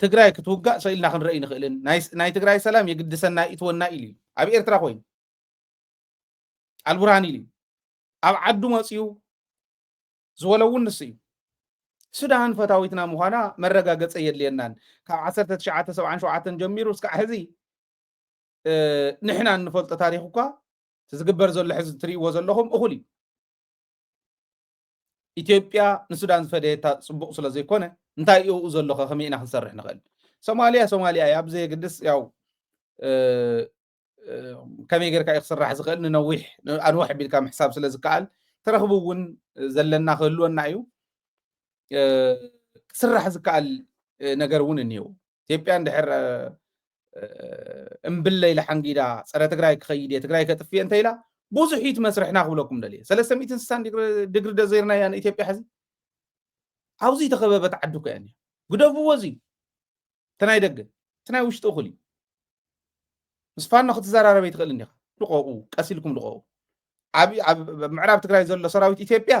ትግራይ ክትውጋእ ሰኢልና ክንረኢ ንኽእልን ናይ ትግራይ ሰላም የግድሰና ይትወና ኢሉ ኣብ ኤርትራ ኮይኑ አልቡርሃን ኢሉ ኣብ ዓዱ መፅኡ ዝወለውን ንስ እዩ ሱዳን ፈታዊትና ምዃና መረጋገፀ የድልየናን ካብ 1977 ጀሚሩ እስካዕ ሕዚ ንሕና እንፈልጦ ታሪክ እኳ ዝግበር ዘሎ ሕዚ ትሪእዎ ዘለኹም እኹል እዩ ኢትዮጵያ ንሱዳን ዝፈደየታ ፅቡቕ ስለ ዘይኮነ እንታይ እዩ ዘለኹ ከመይ ኢና ክንሰርሕ ንኽእል ሶማልያ ኣብ ዘይግድስ ያው ከመይ ጌርካ እዩ ክስራሕ ዝኽእል ንነዊሕ ኣንዋሕ ቢልካ ምሕሳብ ስለ ዝከኣል ተረኽቡ እውን ዘለና ክህልወና እዩ ክስራሕ ዝከኣል ነገር እውን እኒሄው ኢትዮጵያ እንድሕር እምብለ ኢላ ሓንጊዳ ፀረ ትግራይ ክኸይድ እየ ትግራይ ከጥፍየ እንተኢላ ብዙሒት መስርሕና ክብለኩም ደልየ 360 ዲግሪ ደዘይርና እያ ንኢትዮጵያ ሕዚ ኣብዚ ተኸበበት ዓዱ ከ እያ ግደፍዎ እዚ ተናይ ደገ ተናይ ውሽጢ እኹል እዩ ምስ ፋኖ ክትዘራረበ ይትኽእል እኒኻ ልቆቑ ቀሲልኩም ልቆቑ ኣብ ምዕራብ ትግራይ ዘሎ ሰራዊት ኢትዮጵያ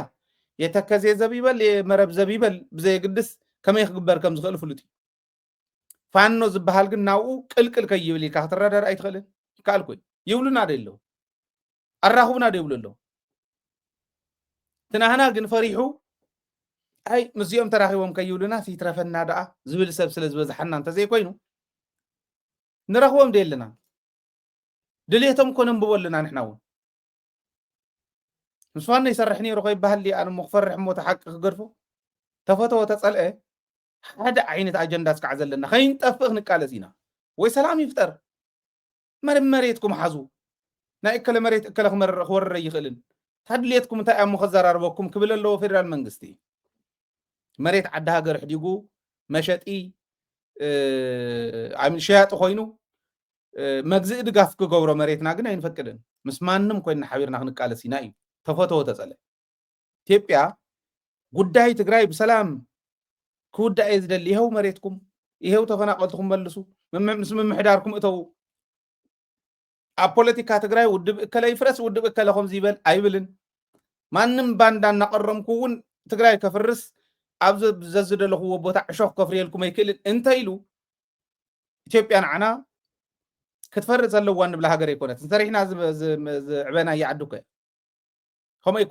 የተከዘ ዘቢበል የመረብ ዘቢበል ብዘይግድስ ከመይ ክግበር ከም ዝኽእል ፍሉጥ እዩ ፋኖ ዝበሃል ግን ናብኡ ቅልቅል ከይብል ኢልካ ክትረዳዳ ኣይትኽእልን ይከኣል ኮይ ይብሉና ዶ የለው ኣራኽቡና ዶ ይብሉ ኣለዉ ትናህና ግን ፈሪሑ ኣይ ምስዚኦም ተራኺቦም ከይብሉና ሲትረፈና ደኣ ዝብል ሰብ ስለ ዝበዝሓና እንተዘይኮይኑ ንረኽቦም ዶ የለና ድልየቶም ኮነ ንብቦ ኣለና ንሕና እውን ምስ ፋኖ ይሰርሕ ነይሩ ከይበሃል ኣነ ሞ ክፈርሕ ሞ ተሓቂ ክገድፎ ተፈተወ ተፀልአ ሓደ ዓይነት ኣጀንዳ ስካዕ ዘለና ከይንጠፍእ ክንቃለስ ኢና ወይ ሰላም ይፍጠር መሬትኩም ሓዙ ናይ እከለ መሬት እከለ ክወርረ ይኽእልን ታድልየትኩም እንታይ እሞ ከዘራርበኩም ክብል ኣለዎ ፌደራል መንግስቲ መሬት ዓዲ ሃገር ሕዲጉ መሸጢ ሸያጢ ኮይኑ መግዝእ ድጋፍ ክገብሮ መሬትና ግን ኣይንፈቅድን ምስ ማንም ኮይና ሓቢርና ክንቃለስ ኢና እዩ ተፈተወ ተፀልአ ኢትዮጵያ ጉዳይ ትግራይ ብሰላም ክውዳእ ዝደሊ ይኸው መሬትኩም ይኸው ተፈናቀልትኩም መልሱ ምስ ምምሕዳርኩም እተው ኣብ ፖለቲካ ትግራይ ውድብ እከለ ይፍረስ ውድብ እከለ ከምዚ ይበል ኣይብልን ማንም ባንዳ እናቀረምኩ እውን ትግራይ ከፍርስ ኣብ ዘዝደለኽዎ ቦታ ዕሾኽ ከፍርየልኩም ኣይክእልን እንተኢሉ ኢትዮጵያ ንዓና ክትፈርስ ዘለዋ ንብላ ሃገር ኣይኮነት እንተሪሕና ዝዕበና ይዓዱከ ከምኡ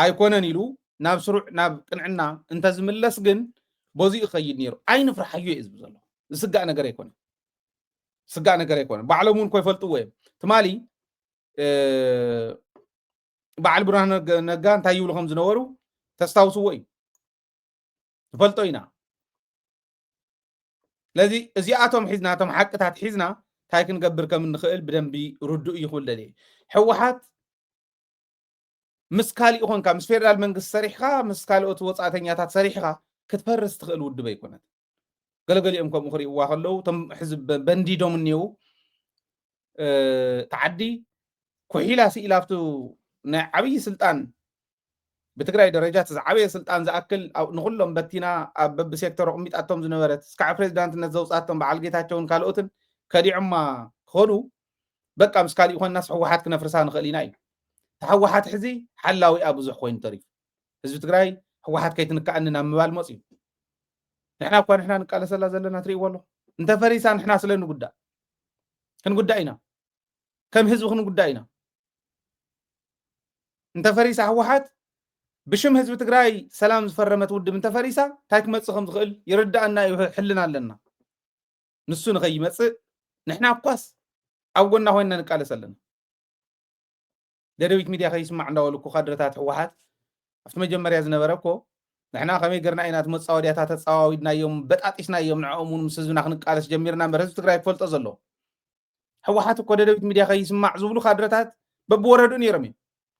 ኣይኮነን ኢሉ ናብ ስሩዕ ናብ ቅንዕና እንተ ዝምለስ ግን በዚኡ ይኸይድ ነይሩ ኣይንፍርሓዩ እዩ ዝብል ዘሎ ዝስጋእ ነገር ኣይኮነን ባዕሎም እውን ኮ ይፈልጥዎ እዮም ትማሊ በዓል ብርሃን ነጋ እንታይ ይብሉ ከም ዝነበሩ ተስታውስዎ እዩ ትፈልጦ ኢና ለዚ እዚኣቶም ሒዝና እቶም ሓቅታት ሒዝና እንታይ ክንገብር ከም እንኽእል ብደንቢ ርዱእ ይኹን ለለ ሕወሓት ምስ ካሊእ ኮንካ ምስ ፌደራል መንግስቲ ሰሪሕካ ምስ ካልኦት ወፃእተኛታት ሰሪሕካ ክትፈርስ ትኽእል ውድብ ኣይኮነት ገለገሊኦም ከምኡ ክሪእዋ ከለዉ እቶም ሕዝቢ በንዲዶም እኒአው ተዓዲ ኩሒላ ስኢላብቱ ናይ ዓብይ ስልጣን ብትግራይ ደረጃ ዝዓበየ ስልጣን ዝኣክል ንኩሎም በቲና ኣብ በብሴክተር ቅሚጣቶም ዝነበረት እስካዕ ፕሬዚዳንትነት ዘውፃቶም በዓል ጌታቸውን ካልኦትን ከዲዖማ ክኾኑ በቃ ምስ ካሊእ ኮንናስ ሕወሓት ክነፍርሳ ንኽእል ኢና እዩ ተሕወሓት ሕዚ ሓላዊኣ ብዙሕ ኮይኑ ተሪፉ ህዝቢ ትግራይ ሕወሓት ከይትንከኣኒ ናብ ምባል መፅዩ ንሕና እኳ ንሕና ንቃለሰላ ዘለና ትሪእዎ ኣሎ እንተፈሪሳ ንሕና ስለ ክንጉዳእ ኢና ከም ህዝቢ ክንጉዳእ ኢና እንተፈሪሳ ሕወሓት ብሽም ህዝቢ ትግራይ ሰላም ዝፈረመት ውድብ እንተፈሪሳ እንታይ ክመፅእ ከም ዝኽእል ይርዳእና ይሕልና ኣለና ንሱ ንኸይመፅእ ንሕና እኳስ ኣብ ጎና ኮይንና ንቃለስ ኣለና ደደቢት ሚድያ ከይስማዕ እንዳበልኩ ካድረታት ሕወሓት ኣብቲ መጀመርያ ዝነበረ እኮ ንሕና ከመይ ገርና ኢና እቲ መፃወድያታት ተፃዋዊድናዮም በጣጢስናዮም ንዕኦም እውን ምስ ህዝብና ክንቃለስ ጀሚርና እምበር ህዝቢ ትግራይ ክፈልጦ ዘለዎ ሕወሓት እኮ ደደቢት ሚድያ ከይስማዕ ዝብሉ ካድረታት በብወረዱ ነይሮም እዮም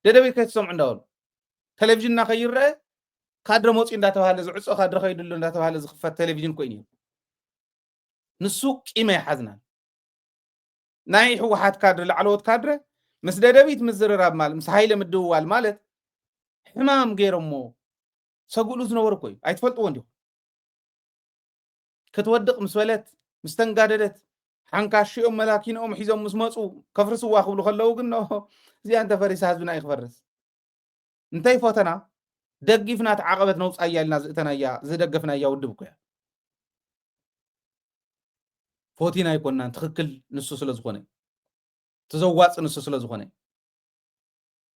ደደቢት ከይትሰምዑ እንዳበሉ ቴሌቪዥንና ከይርአ ካድረ መፅኡ እንዳተባሃለ ዝዕፆ ካድረ ከይድሉ እንዳተባሃለ ዝኽፈት ቴሌቪዥን ኮይኑ ንሱ ቂመ ይሓዝናል ናይ ሕወሓት ካድረ ላዕለዎት ካድረ ምስ ደደቢት ምዝርራብ ማለት ምስ ሃይለ ምድውዋል ማለት ሕማም ገይሮሞ ሰጉሉ ዝነበሩ እኮ እዩ ኣይትፈልጥዎ እንዲሁ ክትወድቕ ምስ በለት ምስ ተንጋደደት ሓንካሽኦም መላኪኖኦም ሒዞም ምስ መፁ ከፍርስዋ ክብሉ ከለዉ ግን እዚኣ እንተፈሪሳ ህዝብና ይክፈርስ እንታይ ፈተና ደጊፍና ተዓቐበት ነውፃያ ኢልና ዝእተናያ ዝደገፍናያ ውድብ እኮ እያ ፎቲና ኣይኮንናን ትኽክል ንሱ ስለ ዝኾነ ተዘዋፅ ንሱ ስለ ዝኾነ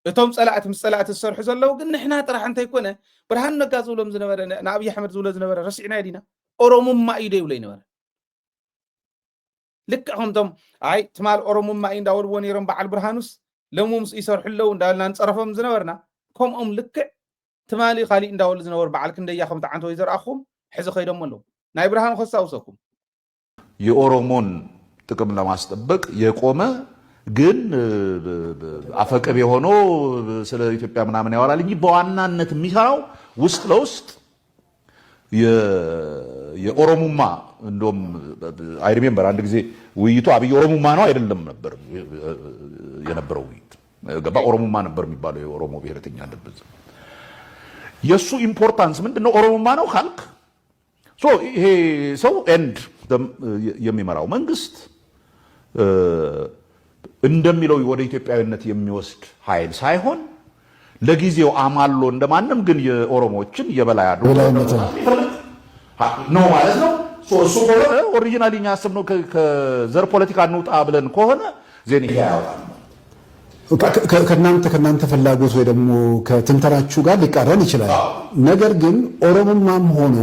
እቶም ፀላእቲ ምስ ፀላእቲ ዝሰርሑ ዘለዉ ግን ንሕና ጥራሕ እንተይኮነ ብርሃን ነጋ ዝብሎም ዝነበረ ንኣብይ ኣሕመድ ዝብሎ ዝነበረ ረሲዕና ዲና ኦሮሞማ እዩ ዶ ይብሎ ይነበረ ልክዕ ከምቶም ኣይ ትማል ኦሮሞማ እዩ እንዳበልዎ ነይሮም በዓል ብርሃኑስ ሎሙ ምስ ይሰርሑ ኣለዉ እንዳበልና ንፀረፎም ዝነበርና ከምኦም ልክዕ ትማሊ ካሊእ እንዳበሉ ዝነበሩ በዓል ክንደያ ከምቲ ዓንተ ወይ ዘርኣኹም ሕዚ ከይዶም ኣለዉ ናይ ብርሃኑ ከስታውሰኩም የኦሮሞን ጥቅም ለማስጠበቅ የቆመ ግን አፈቀብ የሆነ ስለ ኢትዮጵያ ምናምን ያወራል እንጂ በዋናነት የሚሰራው ውስጥ ለውስጥ የኦሮሞማ እንደም አይ ሪሜምበር አንድ ጊዜ ውይይቱ አብይ ኦሮሞማ ነው አይደለም ነበር የነበረው ውይይት ገባ ኦሮሞማ ነበር የሚባለው የኦሮሞ ብሔረተኛ ነበር የሱ ኢምፖርታንስ ምንድነው ኦሮሞማ ነው ካልክ ሶ ይሄ ሰው ኤንድ የሚመራው መንግስት እንደሚለው ወደ ኢትዮጵያዊነት የሚወስድ ኃይል ሳይሆን ለጊዜው አማሎ እንደማንም ግን የኦሮሞዎችን የበላይ አድርጎ ነው ማለት ነው ሶ ሆነ ኦሪጂናሊ ያሰብነው ከዘር ፖለቲካ እንውጣ ብለን ከሆነ ዜን ይሄ ያወጣል ከናንተ ፍላጎት ወይ ደግሞ ከትንተናችሁ ጋር ሊቃረን ይችላል ነገር ግን ኦሮሞማም ሆኖ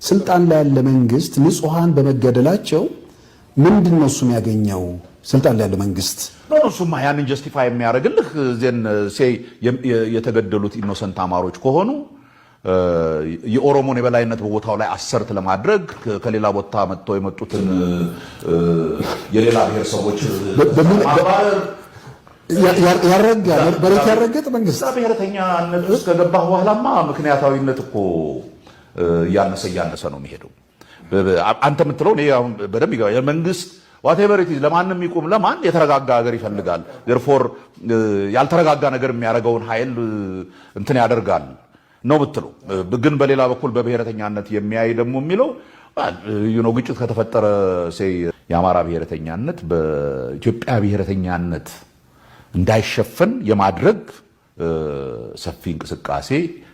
ስልጣን ላይ ያለ መንግስት ንጹሃን በመገደላቸው ምንድነው እሱ የሚያገኘው ስልጣን ላይ ያለ መንግስት ነው እሱማ ያንን ጀስቲፋይ የሚያደርግልህ ዜን ሴይ የተገደሉት ኢኖሰንት አማሮች ከሆኑ የኦሮሞን የበላይነት በቦታው ላይ አሰርት ለማድረግ ከሌላ ቦታ መጥተው የመጡትን የሌላ ብሔር ሰዎች ያረጋገጥ መንግስት ብሔረተኛነት ውስጥ ከገባህ በኋላማ ምክንያታዊነት እኮ ያነሰ ነው የሚሄደው አንተ የምትለው በደንብ ይገባል መንግስት whatever it is ለማንም ይቆም ለማን የተረጋጋ ሀገር ይፈልጋል therefore ያልተረጋጋ ነገር የሚያደርገውን ኃይል እንትን ያደርጋል ነው ብትለው ግን በሌላ በኩል በብሔረተኛነት የሚያይ ደግሞ የሚለው ግጭት ከተፈጠረ የአማራ ብሔረተኛነት በኢትዮጵያ ብሔረተኛነት እንዳይሸፈን የማድረግ ሰፊ እንቅስቃሴ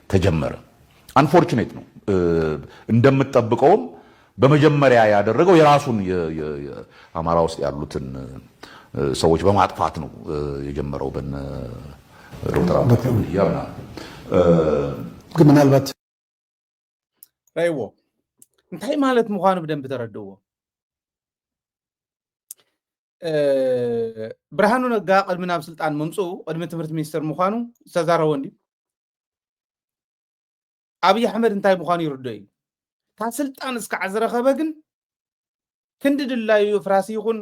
ተጀመረ። አንፎርቹኔት ነው። እንደምትጠብቀውም በመጀመሪያ ያደረገው የራሱን የአማራ ውስጥ ያሉትን ሰዎች በማጥፋት ነው የጀመረው። በነ ዶክተር ያብና ግን ምናልባት አይዎ እንታይ ማለት ምዃኑ በደንብ ተረድዎ። ብርሃኑ ነጋ ቅድሚ ናብ ስልጣን መምፅኡ ቅድሚ ትምህርቲ ሚኒስትር ምዃኑ ዝተዛረበ እንዲ አብይ አሕመድ እንታይ ምዃኑ ይርዶ እዩ። ታ ስልጣን እስካዕ ዝረኸበ ግን ክንዲ ድላዩ ፍራሲ ይኹን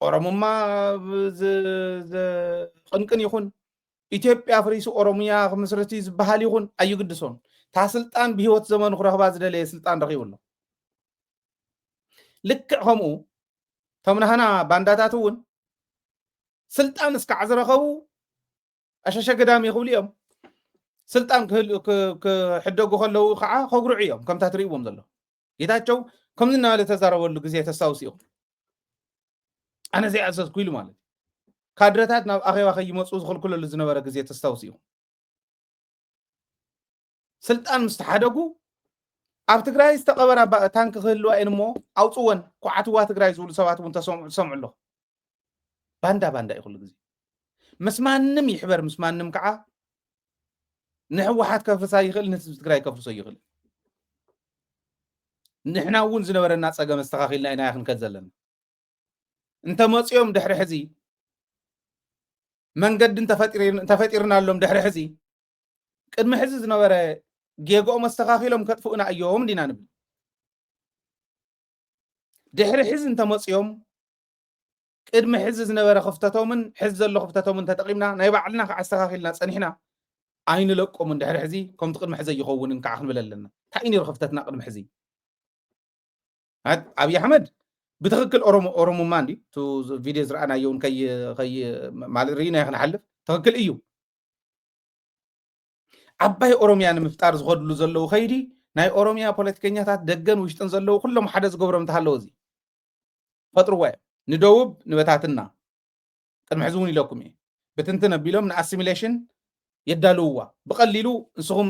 ኦሮሞማ ቅንቅን ይኹን ኢትዮጵያ ፍሪሱ ኦሮሚያ ክምስርቲ ዝበሃል ይኹን ኣይግድሶን። ታ ስልጣን ብሂወት ዘመኑ ክረኽባ ዝደለየ ስልጣን ረኺቡሎ። ልክዕ ከምኡቶም ናህና ባንዳታት እውን ስልጣን እስካዕ ዝረኸቡ ኣሸሸ ገዳም ይኽብሉ እዮም። ስልጣን ክሕደጉ ከለዉ ከዓ ከጉርዑ እዮም። ከምታ ትርእይዎም ዘሎ ጌታቸው ከምዚ እናበለ ተዛረበሉ ግዜ ተስታውሱ ኢኹም። ኣነ ዘይኣዘዝኩ ኢሉ ማለት ካድረታት ናብ ኣኼባ ከይመፁ ዝኽልክለሉ ዝነበረ ግዜ ተስታውሱ ኢኹም። ስልጣን ምስ ተሓደጉ ኣብ ትግራይ ዝተቐበራ ታንክ ክህልዋ እየን እሞ ኣውፅወን ኩዓትዋ ትግራይ ዝብሉ ሰባት እውን ተሰምዑ ኣለኹ። ባንዳ እዩ ኩሉ ግዜ ምስ ማንም ይሕበር ምስ ማንም ከዓ ንሕወሓት ከፍርሳ ይኽእል ንህዝቢ ትግራይ ከፍርሶ ይኽእል። ንሕና እውን ዝነበረና ፀገም ኣስተኻኺልና ኢና ክንከድ ዘለና እንተመፅኦም ድሕሪ ሕዚ መንገዲ እንተፈጢርናሎም ድሕሪ ሕዚ ቅድሚ ሕዚ ዝነበረ ጌጎኦም ኣስተኻኺሎም ከጥፍኡና እዮም ዲና ንብል። ድሕሪ ሕዚ እንተመፅኦም ቅድሚ ሕዚ ዝነበረ ክፍተቶምን ሕዚ ዘሎ ክፍተቶምን ተጠቂምና ናይ ባዕልና ከዓ ኣስተኻኺልና ፀኒሕና ኣይንለቆምን ድሕሪ ሕዚ ከምቲ ቅድሚ ሕዚ ይኸውንን ከዓ ክንብል ኣለና። እንታይ ነይሩ ክፍተትና ቅድሚ ሕዚ? አብይ አሕመድ ብትክክል ኦሮሞማ እንዲ ቪድዮ ዝረኣናየውን ማለት ርኢና ክነሓልፍ ትክክል እዩ። ዓባይ ኦሮሚያ ንምፍጣር ዝኸድሉ ዘለዉ ከይዲ ናይ ኦሮሚያ ፖለቲከኛታት ደገን ውሽጥን ዘለዉ ኩሎም ሓደ ዝገብሮም እንተሃለዎ እዚ ፈጥርዋ እዮም። ንደቡብ ንበታትና ቅድሚ ሕዚ እውን ኢለኩም እየ ብትንትን ኣቢሎም ንኣሲሚሌሽን የዳልውዋ ብቐሊሉ ንስኹም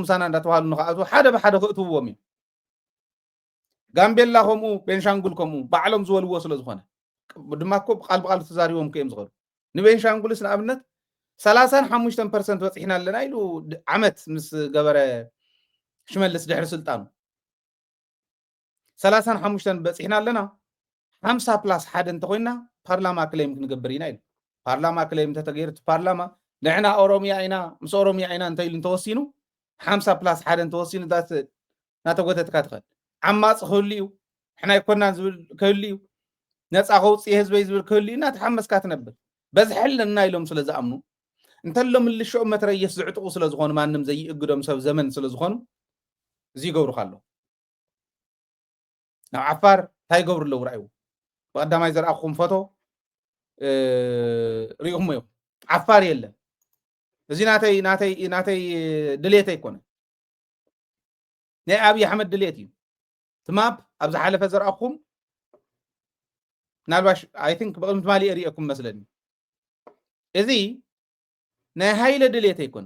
ምሳና እንዳተባሃሉ ንኽኣቱ ሓደ ብሓደ ክእትውዎም እዮም። ጋምቤላ ከምኡ ቤንሻንጉል ከምኡ ባዕሎም ዝበልዎ ስለ ዝኾነ ድማ እኮ ብቃል ብቃል ተዛሪቦም ከዮም ዝኸዱ ንቤንሻንጉልስ ንኣብነት 35% በፂሕና ኣለና ኢሉ ዓመት ምስ ገበረ ሽመልስ ድሕሪ ስልጣኑ 35 በፂሕና ኣለና 50 ፕላስ ሓደ እንተኮይና ፓርላማ ክሌም ክንገብር ኢና ኢሉ ፓርላማ ክሌም ተተገይርት ፓርላማ ንሕና ኦሮሚያ ኢና ምስ ኦሮሚያ ኢና እንታይ ኢሉ እንተወሲኑ 50 ፕላስ ሓደ እንተወሲኑ ናተጎተትካ ትኽእል ዓማፅ ክህሉ እዩ ሕና ይኮናን ዝብል ክህሉ እዩ ነፃ ከውፅእ ህዝበይ ዝብል ክህሉ እዩ እናተሓመስካ ትነብር በዝሕለና ኢሎም ስለ ዝኣምኑ እንተሎም ልሽኦም መትረየስ ዝዕጥቁ ስለ ዝኾኑ ማንም ዘይእግዶም ሰብ ዘመን ስለ ዝኾኑ እዚ ይገብሩካ ኣሎ። ናብ ዓፋር እንታይ ይገብሩ ኣለዉ ርኣዩ ብቀዳማይ ዘረኣኹም ፎቶ ሪኢኹም እዮም። ዓፋር የለን እዚ ናተይ ድሌት ኣይኮነ ናይ ኣብይ ኣሕመድ ድሌት እዩ። ትማብ ኣብ ዝሓለፈ ዘረኣኹም ናልባሽ ኣይ ቲንክ ብቅድሚ ትማሊ ሪአኩም መስለኒ እዚ ናይ ሃይለ ድሌት ኣይኮነ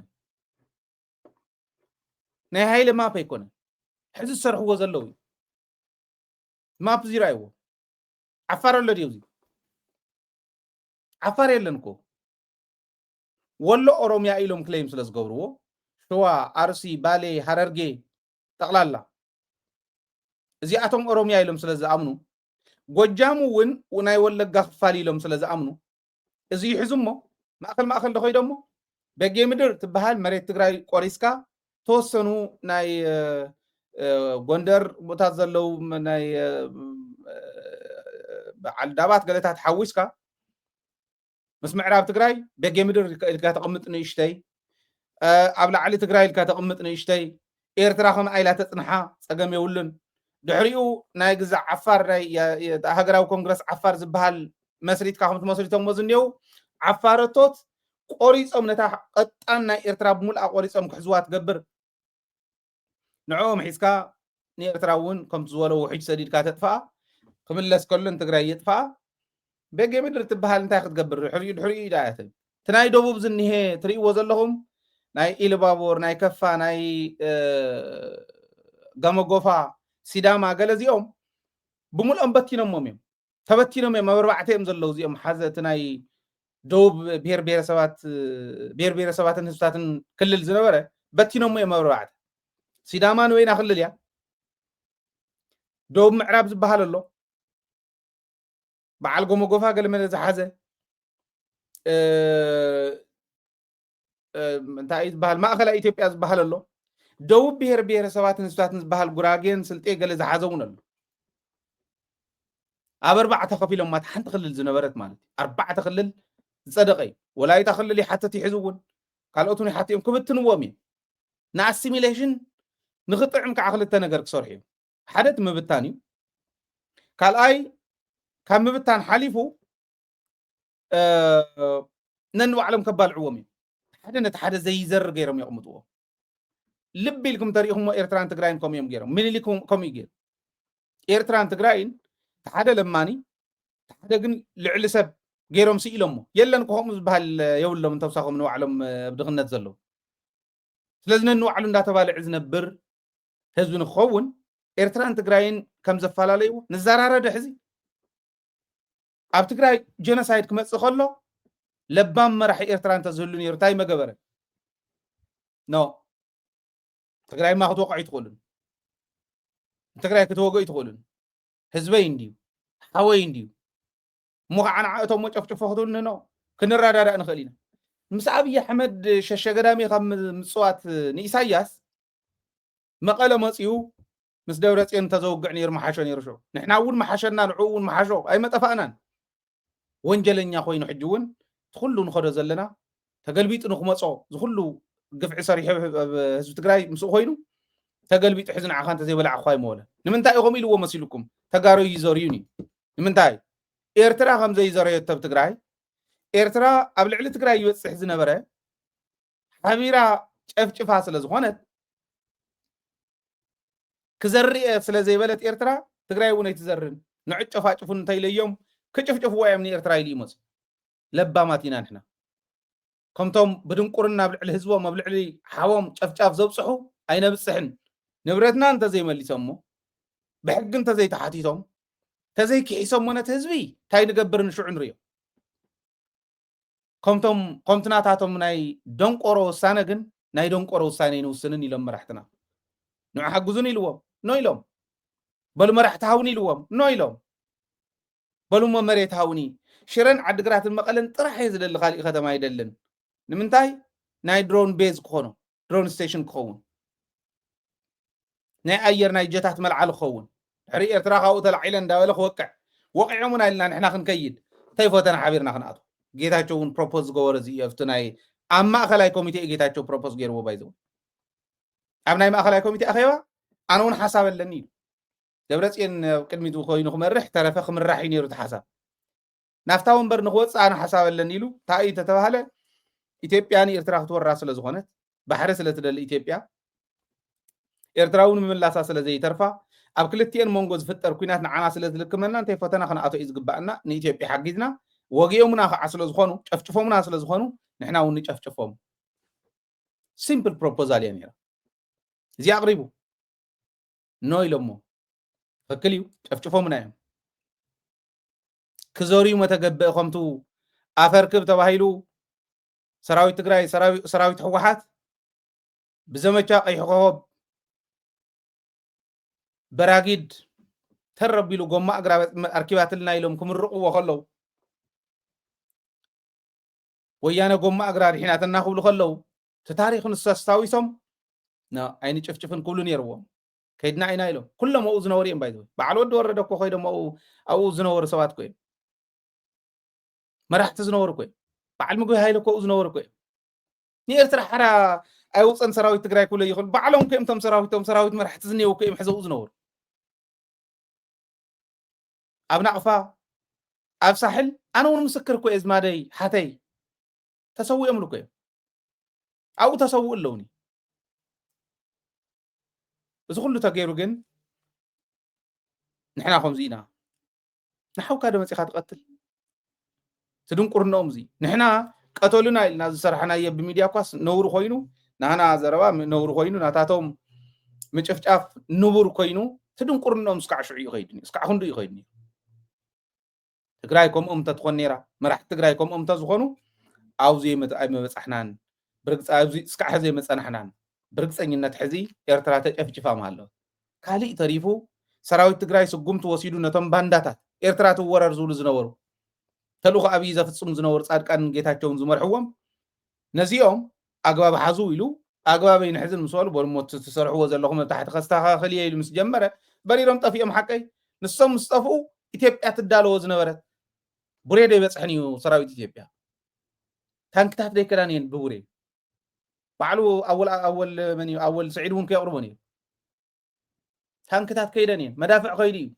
ናይ ሃይለ ማፕ ኣይኮነ ሕዚ ዝሰርሕዎ ዘለዉ እዩ። ማፕ እዚ ረኣይዎ ዓፋር ኣሎ ድዩ? እዚ ዓፋር የለን እኮ ወሎ ኦሮሚያ ኢሎም ክሌም ስለ ዝገብርዎ ሸዋ፣ ኣርሲ፣ ባሌ፣ ሃረርጌ ጠቕላላ እዚኣቶም ኦሮሚያ ኢሎም ስለ ዝኣምኑ ጎጃሙ እውን ናይ ወለጋ ክፋል ኢሎም ስለ ዝኣምኑ እዚ ይሕዙ እሞ ማእከል ደኸይዶ እሞ በጌ ምድር ትበሃል መሬት ትግራይ ቆሪስካ ተወሰኑ ናይ ጎንደር ቦታት ዘለው ናይ በዓል ዳባት ገለታት ሓዊስካ ምስ ምዕራብ ትግራይ በጌ ምድር ኢልካ ተቐምጥ ንእሽተይ ኣብ ላዕሊ ትግራይ ኢልካ ተቐምጥ ንእሽተይ ኤርትራ ከም ኣይላ ተፅንሓ ፀገም የብሉን ድሕሪኡ ናይ ግዛዕ ዓፋር ናይ ሃገራዊ ኮንግረስ ዓፋር ዝበሃል መስሪትካ ከም ትመስሪቶሞ ዝኔው ዓፋረቶት ቆሪጾም ነታ ቀጣን ናይ ኤርትራ ብሙልአ ቆሪጾም ክሕዝዋ ትገብር ንዕኦም ሒዝካ ንኤርትራ እውን ከምቲ ዝበለው ውሕጅ ሰዲድካ ተጥፋ ክምለስ ከሎን ትግራይ የጥፋ በጌ ምድሪ ትበሃል እንታይ ክትገብር ድሕሪኡ ኢዳ እያትብ እቲ ናይ ደቡብ ዝኒሄ ትርእይዎ ዘለኹም ናይ ኢሉባቦር ናይ ከፋ ናይ ጋመጎፋ ሲዳማ ገለ እዚኦም ብሙልኦም በቲኖሞም እዮም ተበቲኖም እዮም ኣብ 4 እዮም ዘለው እዚኦም ሓዘ እቲ ናይ ደቡብ ብሔር ብሔረሰባትን ህዝብታትን ክልል ዝነበረ በቲኖሞ እዮም ኣብ 4 ሲዳማ ንወይና ክልል እያ ደቡብ ምዕራብ ዝበሃል ኣሎ በዓል ጎመጎፋ ገለ መለ ዝሓዘ እንታይ ዝበሃል ማእከላይ ኢትዮጵያ ዝበሃል ኣሎ ደቡብ ብሔረሰባትን ህዝብታትን ዝበሃል ጉራጌን ስልጤ ገለ ዝሓዘ እውን ኣሎ ኣብ 4 ከፊሎም ማት ሓንቲ ክልል ዝነበረት ማለት 4 ክልል ዝፀደቀ ወላይታ ክልል ይሓተት ይሕዙ እውን ካልኦቱን ይሓትዮም ክብትንዎም እዮም ንኣሲሚሌሽን ንኽጥዕም ከዓ ክልተ ነገር ክሰርሑ እዮም ሓደ እቲ ምብታን እዩ ካልኣይ ካብ ምብታን ሓሊፉ ነንባዕሎም ከባልዕዎም እዮም ሓደ ነቲ ሓደ ዘይዘር ገይሮም የቕምጥዎ ልቢ ኢልኩም ተሪኢኹሞ ኤርትራን ትግራይን ከምኡ እዮም ገይሮም ምኒልክ ከምኡ ገይሩ ኤርትራን ትግራይን ሓደ ለማኒ ሓደ ግን ልዕሊ ሰብ ገይሮም ስኢሎሞ የለን ከምኡ ዝበሃል የብሎም እንተውሳኾም ንባዕሎም ብድኽነት ዘለዉ ስለዚ ነንባዕሉ እንዳተባልዕ ዝነብር ህዝቢ ንክኸውን ኤርትራን ትግራይን ከም ዘፈላለዩ ንዘራረደ ሕዚ ኣብ ትግራይ ጀኖሳይድ ክመፅእ ከሎ ለባም መራሒ ኤርትራ እንተዝህሉ ነይሩ እንታይ መገበረ ኖ ትግራይ ማ ክትወቅዑ ይትኽእሉን ትግራይ ክትወግኡ ይትኽእሉን ህዝበይ እንድዩ ሓወይ እንድዩ እሞ ከዓ ንዓእቶም ጨፍጭፎ ክትብልኒ ኖ ክንረዳዳእ ንኽእል ኢና ምስ ኣብዪ ኣሕመድ ሸሸገዳሚ ካብ ምፅዋት ንኢሳያስ መቐለ መፂኡ ምስ ደብረፅዮን እንተዘውግዕ ነይሩ መሓሾ ነይሩ ሽዑ ንሕና እውን መሓሸና ንዕኡ እውን መሓሾ ኣይመጠፋእናን ወንጀለኛ ኮይኑ ሕጂ እውን ትኩሉ ንኸዶ ዘለና ተገልቢጡ ንክመፆ ዝኩሉ ግፍዒ ሰሪሑ ህዝቢ ትግራይ ምስኡ ኮይኑ ተገልቢጡ ሕዚ ንዓኻ እንተዘይበላዕ እኳ ይመወለ ንምንታይ ኢኹም ኢልዎ መሲልኩም ተጋሩ ይዘርዩን እዩ ንምንታይ ኤርትራ ከም ዘይዘረየቶ ኣብ ትግራይ ኤርትራ ኣብ ልዕሊ ትግራይ ይበፅሕ ዝነበረ ሓቢራ ጨፍጭፋ ስለ ዝኾነት ክዘርየ ስለ ዘይበለት ኤርትራ ትግራይ እውን ኣይትዘርን ንዑ ጨፋጭፉን እንተይለዮም ክጭፍጭፍዎ እዮም ንኤርትራ ኢሉ ይመፁ ለባማት ኢና ንሕና ከምቶም ብድንቁርና ኣብ ልዕሊ ህዝቦም ኣብ ልዕሊ ሓቦም ጨፍጫፍ ዘብፅሑ ኣይነብፅሕን ንብረትና እንተዘይመሊሶሞ ብሕጊ እንተዘይተሓቲቶም ተዘይክሒሶሞ ነቲ ህዝቢ እንታይ ንገብር ንሽዑ ንሪዮ ከምቲ ናታቶም ናይ ደንቆሮ ውሳነ ግን ናይ ደንቆሮ ውሳነ ይንውስንን ኢሎም መራሕትና ንዑ ሓግዙን ኢልዎም ኖ ኢሎም በሉ መራሕቲ ሃውን ኢልዎም ኖ ኢሎም በሉ መሬት ሃውኒ ሽረን ዓዲግራትን መቐለን ጥራሕ እየ ዝደሊ ካሊእ ከተማ ኣይደልን ንምንታይ ናይ ድሮን ቤዝ ክኾኑ ድሮን ስቴሽን ክኸውን ናይ ኣየር ናይ ጀታት መልዓሊ ክኸውን ድሕሪ ኤርትራ ካብኡ ተላዒለ እንዳበለ ክወቅዕ ወቂዖም እውን ኢልና ንሕና ክንከይድ እንታይ ፈተና ሓቢርና ክንኣቱ ጌታቸው እውን ፕሮፖዝ ዝገበረ እዚ እዩ ኣብቲ ናይ ኣብ ማእኸላይ ኮሚቴ ጌታቸው ፕሮፖዝ ገይርዎ ባይዘው ኣብ ናይ ማእኸላይ ኮሚቴ ኣኼባ ኣነ እውን ሓሳብ ኣለኒ ኢሉ ደብረፅዮን ቅድሚቱ ኮይኑ ክመርሕ ተረፈ ክምራሕ እዩ ነይሩ እቲ ሓሳብ ናፍታ ወንበር ንክወፅእ ኣነ ሓሳብ ኣለኒ ኢሉ እንታይ እዩ ተተባሃለ ኢትዮጵያ ንኤርትራ ክትወራ ስለ ዝኾነት ባሕሪ ስለ ትደሊ ኢትዮጵያ ኤርትራ እውን ምምላሳ ስለ ዘይተርፋ ኣብ ክልቲአን መንጎ ዝፍጠር ኩናት ንዓና ስለ ዝልክመና እንታይ ፈተና ክነኣቶ እዩ ዝግባአና ንኢትዮጵያ ሓጊዝና ወጊኦምና ከዓ ስለ ዝኾኑ ጨፍጭፎምና ስለ ዝኾኑ ንሕና እውን ንጨፍጭፎም ሲምፕል ፕሮፖዛል እያ ነይራ እዚ ኣቕሪቡ ኖ ኢሎሞ ትክክል እዩ ጨፍጭፎምና እዮም ክዘርዩ መተገብእ ከምቱ ኣፈርክብ ተባሂሉ ሰራዊት ትግራይ ሰራዊት ህወሓት ብዘመቻ ቀይሕ ኮኸብ በራጊድ ተረቢሉ ጎማ እግራ ኣርኪባትልና ኢሎም ክምርቕዎ ከለው ወያነ ጎማ እግራ ሪሒናትና ክብሉ ከለው እቲ ታሪክ ንሰስታዊሶም ዓይኒ ጭፍጭፍን ክብሉ ነይርዎም ከይድና ኢና ኢሎም ኩሎም ኣብኡ ዝነበሩ እዮም ባይዘ በዓል ወዲ ወረደ እኮ ኮይዶም ኣብኡ ዝነበሩ ሰባት እኮ እዮም መራሕቲ ዝነበሩ እኮ እዮም በዓል ምግቢ ሃይለ እኮ ዝነበሩ እኮ እዮም ንኤርትራ ሓራ ኣይውፅን ሰራዊት ትግራይ ክብሎ ይኽእል ባዕሎም ከ እቶም ሰራዊት መራሕቲ ዝኔው እኮ እዮም ሕዘው ዝነበሩ ኣብ ናቕፋ ኣብ ሳሕል ኣነ እውን ምስክር እኮ እየ ዝማደይ ሓተይ ተሰውኦም ልኮ ኣብኡ ተሰውኡ ኣለውኒ እዚ ኩሉ ተገይሩ ግን ንሕና ከምዚ ኢና ንሓውካ ደመፂኻ ትቐትል ትድንቁርኖኦም እዚ ንሕና ቀተሉና ኢልና ዝሰርሐናዮ ብሚድያ ኳስ ነውሩ ኮይኑ ናህና ዘረባ ነውሩ ኮይኑ ናታቶም ምጭፍጫፍ ንቡር ኮይኑ ትድንቁርኖኦም እስካዕ ሽዑ ይኸይድኒ እስካዕ ክንዱ ይኸይድኒ ትግራይ ከምኦም ተትኾን ነይራ መራሕቲ ትግራይ ከምኦም ተዝኾኑ ኣብዚ ኣይመበፃሕናን ብርግፃ ኣብዚ እስካዕ ሕዚ መፀናሕናን ብርግፀኝነት ሕዚ ኤርትራ ተጨፍጭፋ ማለወ ካልእ ተሪፉ ሰራዊት ትግራይ ስጉምቲ ወሲዱ ነቶም ባንዳታት ኤርትራ ትወረር ዝብሉ ዝነበሩ ተልእኮ ኣብይ ዘፍፅሙ ዝነበሩ ጻድቃን ጌታቸውን ዝመርሕዎም ነዚኦም ኣግባብ ሓዙ ኢሉ ኣግባበይ ንሕዝን ምስ በሉ በልሞ ትሰርሕዎ ዘለኹም ታሕቲ ከስተኻኸልየ ኢሉ ምስ ጀመረ በሪሮም ጠፊኦም ሓቀይ ንሶም ምስ ጠፍኡ ኢትዮጵያ ትዳለዎ ዝነበረት ቡሬ ዶ ይበፅሕን እዩ ሰራዊት ኢትዮጵያ ታንክታት ደይከዳን እየን ብቡሬ ባዕሉ ኣወል ስዒድ እውን ከየቕርቦ ነይሩ ታንክታት ከይደን እየን መዳፍዕ ከይዱ እዩ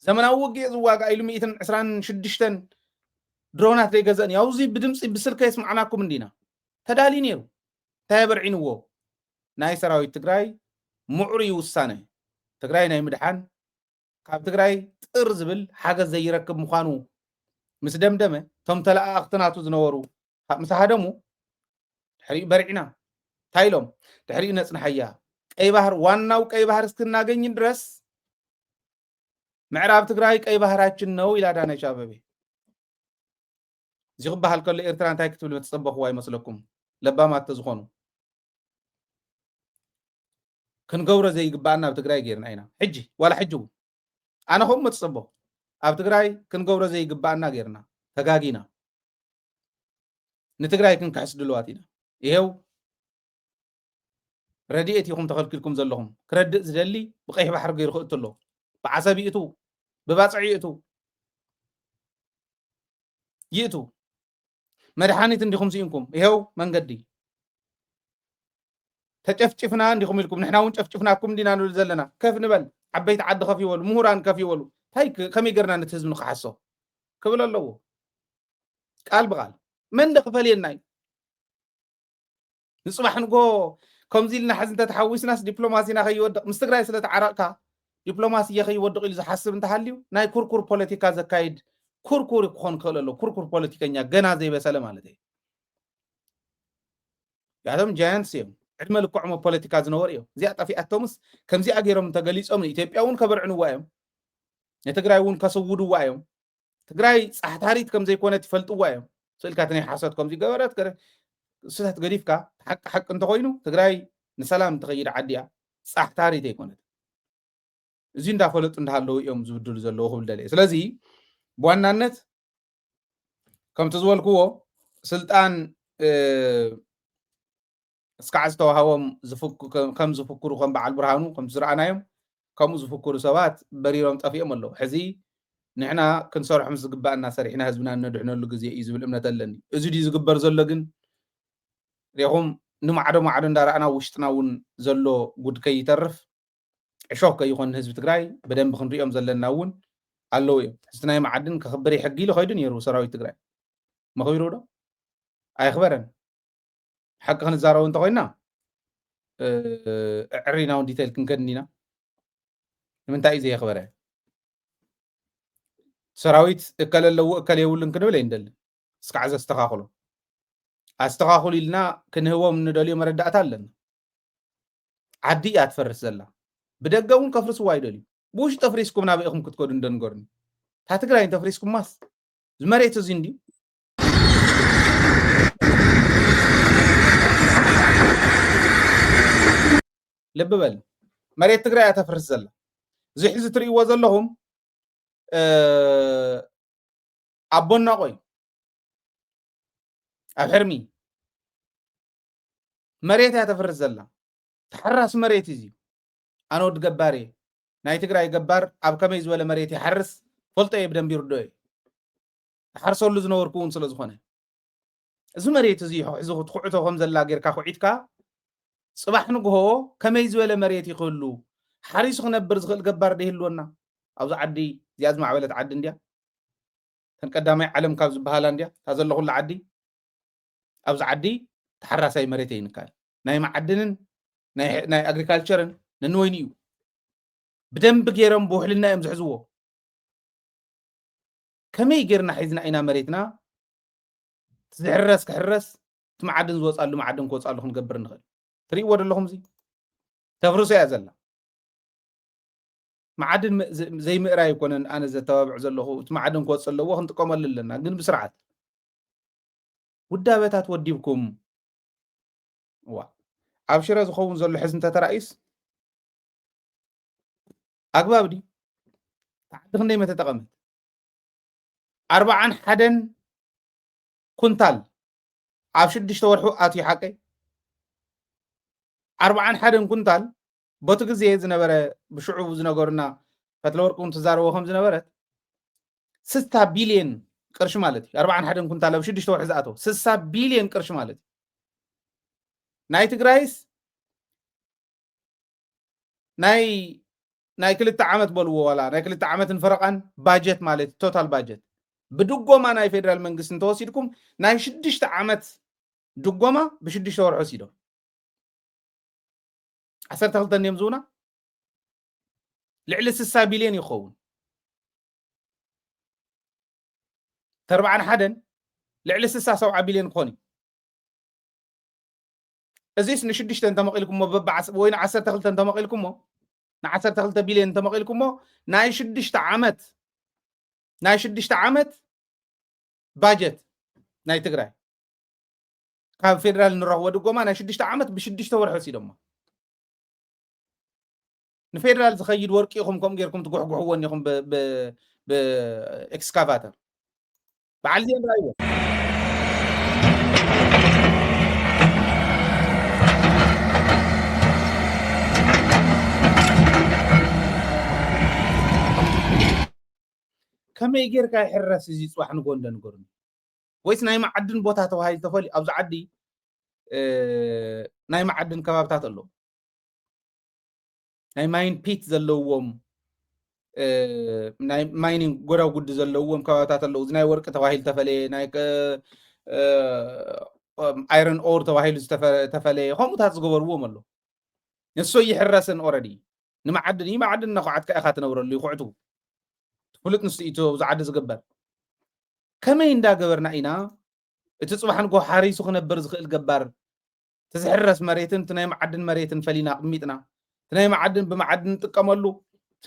ዘመናዊ ውግእ ዝዋጋእ ኢሉ 126 ድሮናት ዘይገዘአን እዩ ኣብዚ ብድምፂ ብስልከ የስማዕናኩም እንዲና ተዳልዩ ነይሩ እንታይ በርዒንዎ ናይ ሰራዊት ትግራይ ምዑሩይ ውሳነ ትግራይ ናይ ምድሓን ካብ ትግራይ ጥር ዝብል ሓገዝ ዘይረክብ ምዃኑ ምስ ደምደመ ቶም ተለኣኽትናቱ ዝነበሩ ምስ ሃደሙ ድሕሪኡ በርዒና እንታይ ኢሎም ድሕሪኡ ነፅናሐያ ቀይ ባህር ዋናው ቀይ ባህር እስክናገኝ ድረስ ምዕራብ ትግራይ ቀይ ባህራችን ነው ኢላ አዳነች አቤቤ እዚ ክበሃል ከሎ ኤርትራ እንታይ ክትብል ትፅበኽዋ ይመስለኩም ለባማት ዝኾኑ ክንገብሮ ዘይግባአና ኣብ ትግራይ ጌርና ኢና ሕጂ ዋላ ሕጂ ኣነ ከምኡ ትፅበኹ ኣብ ትግራይ ክንገብሮ ዘይግባአና ጌርና ተጋጊና ንትግራይ ክንክሕስ ድልዋት ኢና ይሄው ረድኤት ኢኹም ተኸልኪልኩም ዘለኹም ክረድእ ዝደሊ ብቀይሕ ባሕሪ ገይሩ ክእቱ ኣሎ ብዓሰቢእቱ ብባፅዒእቱ ይእቱ መድሓኒት እንዲኹም ሲኢንኩም ይሄው መንገዲ ተጨፍጭፍና እንዲኹም ኢልኩም ንሕና እውን ጨፍጭፍናኩም እንዲና ንብል ዘለና ከፍ ንበል ዓበይቲ ዓዲ ከፍ ይበሉ ምሁራን ከፍ ይበሉ እንታይ ከመይ ገርና ነቲ ህዝቢ ንክሓሶ ክብል ኣለዎ ቃል ብቃል መን ደክፈልየና እዩ ንፅባሕ ንጎ ከምዚ ኢልና ሕዚ እንተተሓዊስናስ ዲፕሎማሲና ከይወድቕ ምስ ትግራይ ስለተዓረቕካ ዲፕሎማሲ ከይወድቕ ኢሉ ዝሓስብ እንተሃልዩ ናይ ኩርኩር ፖለቲካ ዘካይድ ኩርኩር ክኾን ክእል ኣሎ ኩርኩር ፖለቲከኛ ገና ዘይበሰለ ማለት እዩ ያቶም ጃያንትስ እዮም ዕድመ ልክዕሞ ፖለቲካ ዝነበሩ እዮም እዚኣ ጠፊኣቶምስ ከምዚኣ ገይሮም ተገሊፆም ንኢትዮጵያ እውን ከበርዕንዋ እዮም ንትግራይ እውን ከስውድዋ እዮም ትግራይ ፃሕታሪት ከም ዘይኮነት ይፈልጥዋ እዮም ስእልካ ናይ ሓሶት ከምዚ ገበረት ስህተት ገዲፍካ ሓቂ እንተኮይኑ ትግራይ ንሰላም ትኸይድ ዓዲ እያ ፃሕታሪት ኣይኮነት እዚ እንዳፈለጡ እንዳሃለዉ እዮም ዝብድሉ ዘለዉ ክብል ደልየ ስለዚ ብዋናነት ከምቲ ዝበልክዎ ስልጣን እስካዕ ዝተዋሃቦም ከም ዝፍክሩ ከም በዓል ብርሃኑ ከም ዝረኣናዮም ከምኡ ዝፍክሩ ሰባት በሪሮም ጠፊኦም ኣለዉ ሕዚ ንሕና ክንሰርሖ ምስ ዝግባአና ሰሪሕና ህዝብና ነድሕነሉ ግዜ እዩ ዝብል እምነት ኣለኒ እዚ ድዩ ዝግበር ዘሎ ግን ሪኹም ንማዕዶ ማዕዶ እንዳረኣና ውሽጥና እውን ዘሎ ጉድ ከይተርፍ ዕሾክ ከይኾን ህዝቢ ትግራይ ብደንቢ ክንሪኦም ዘለና እውን ኣለዉ እዮም ሕዝቲ ናይ ማዓድን ክኽብር ይሕጊ ኢሉ ኸይዱ ነይሩ ሰራዊት ትግራይ መኽቢሩ ዶ ኣይኽበረን ሓቂ ክንዛረቡ እንተኮይና ዕሪና እውን ዲቴል ክንከድኒና ንምንታይ እዩ ዘየኽበረ ሰራዊት እከለ ኣለዎ እከለ የብሉን ክንብል ኣይንደልን እስካዕ ዘስተኻኽሎ ኣስተኻኽሉ ኢልና ክንህቦም ንደልዮ መረዳእታ ኣለና ዓዲ እያ ትፈርስ ዘላ ብደገ እውን ከፍርስዋ ይደልዩ ብውሽጢ ተፍሪስኩም ናበኢኹም ክትከዱ እንደንገርኒ እታ ትግራይ እንተፍሪስኩማስ ዝመሬት እዚ እንድዩ ልቢ በል መሬት ትግራይ እያ ተፍርስ ዘላ እዚ ሕዚ ትርእይዎ ዘለኹም ኣቦና ቆይ ኣብ ሕርሚ መሬት እያ ተፍርስ ዘላ ተሓራስ መሬት እዚ ኣነ ወዲ ገባር እየ ናይ ትግራይ ገባር ኣብ ከመይ ዝበለ መሬት ይሓርስ ፈልጦ እየ ብደንቢ ይርድኦ እየ ሓርሰሉ ዝነበርኩ እውን ስለ ዝኾነ እዚ መሬት እዚ ሕዚ ክትኩዕቶ ከም ዘላ ጌርካ ኩዒትካ ፅባሕ ንግሆ ከመይ ዝበለ መሬት ይኽእሉ ሓሪሱ ክነብር ዝኽእል ገባር ደይህልወና ኣብዚ ዓዲ እዚኣ ዝማዕበለት ዓዲ እንድያ ተን ቀዳማይ ዓለም ካብ ዝበሃላ እንድያ እታ ዘሎ ኩሉ ዓዲ ኣብዚ ዓዲ ተሓራሳይ መሬት ይንካል ናይ ማዕድንን ናይ ኣግሪካልቸርን ነንወይኒ እዩ ብደንብ ገይሮም ብውሕልና እዮም ዝሕዝዎ ከመይ ጌርና ሒዝና ኢና መሬትና ዝሕረስ ክሕረስ እቲ ማዕድን ዝወፃሉ ማዕድን ክወፃሉ ክንገብር ንኽእል ትሪእዎ ዘለኹም እዚ ተፍርሶ እያ ዘላ معدن زي مقراي يكون انا زي تابع زلخو معدن كوص لو ክንጥቀመሉ ኣለና ግን ብስርዓት ውዳበታት ወዲብኩም ዋ ኣብ ሽረ ዝኸውን ዘሎ ሕዝንተ ተራእስ ኣግባብ ዲ ታዕዲ ክንደይ መተጠቐመት 41 ኩንታል ኣብ 6 ወርሑ ኣትዩ ሓቀይ 41 ኩንታል በቱ ጊዜ ዝነበረ ብሽዑብ ዝነገሩና ፈትለወርቁን ተዛረቦ ከም ዝነበረት 60 ቢልዮን ቅርሺ ማለት እዩ 41 ኩንታል ኣብ 6 ወርሒ ዝኣተው 60 ቢልዮን ቅርሺ ማለት እዩ ናይ ትግራይስ ናይ ክልተ ዓመት በልዎ ዋላ ናይ ክልተ ዓመትን ፈረቃን ባጀት ማለት ቶታል ባጀት ብድጎማ ናይ ፌደራል መንግስት እንተወሲድኩም ናይ 6 ዓመት ድጎማ ብ6 ወርሒ ወሲዶም 12 نيم زونا لعل 6 بليون يخون تربعن حدن لعل 6 بليون كوني ازيس نشدشت انت مقيلكم وين 12 انت مقيلكم نا 12 بليون انت مقيلكم ناي 6 عامت باجت ناي تግራይ ካብ ፌደራል ንረኽቦ ድጎማ ናይ 6 ዓመት ብ6 ወርሒ ወሲዶም نفيدرال زخيد ورقي يخم كم غيركم تقحقحوا ونيكم بإكسكافاتر بعليا رايوه كم يجير كاي حرس يزي صباح نقول نقولن ويس ناي معدن بوتا توهاي تفولي ابز عدي ناي معدن كبابتات الله ናይ ማይን ፒት ዘለዎም ናይ ማይኒንግ ጎዳው ጉድ ዘለዎም ከባቢታት ኣለዉ እዚ ናይ ወርቂ ተባሂሉ ተፈለየ ናይ አይረን ኦር ተባሂሉ ተፈለየ ከምኡታት ዝገበርዎም ኣሎ ንሶ ይሕረስን ኦረዲ ንማዕድን ይማዕድን ነኹዓት ከኢኻ ትነብረሉ ይኹዕቱ ፍሉጥ ንስኢቶ ዝዓዲ ዝግበር ከመይ እንዳገበርና ኢና እቲ ፅባሕ ንጎ ሓሪሱ ክነብር ዝኽእል ገባር ተዝሕረስ መሬትን እቲ ናይ ማዕድን መሬትን ፈሊና ቅሚጥና ናይ ማዕድን ብማዕድን ንጥቀመሉ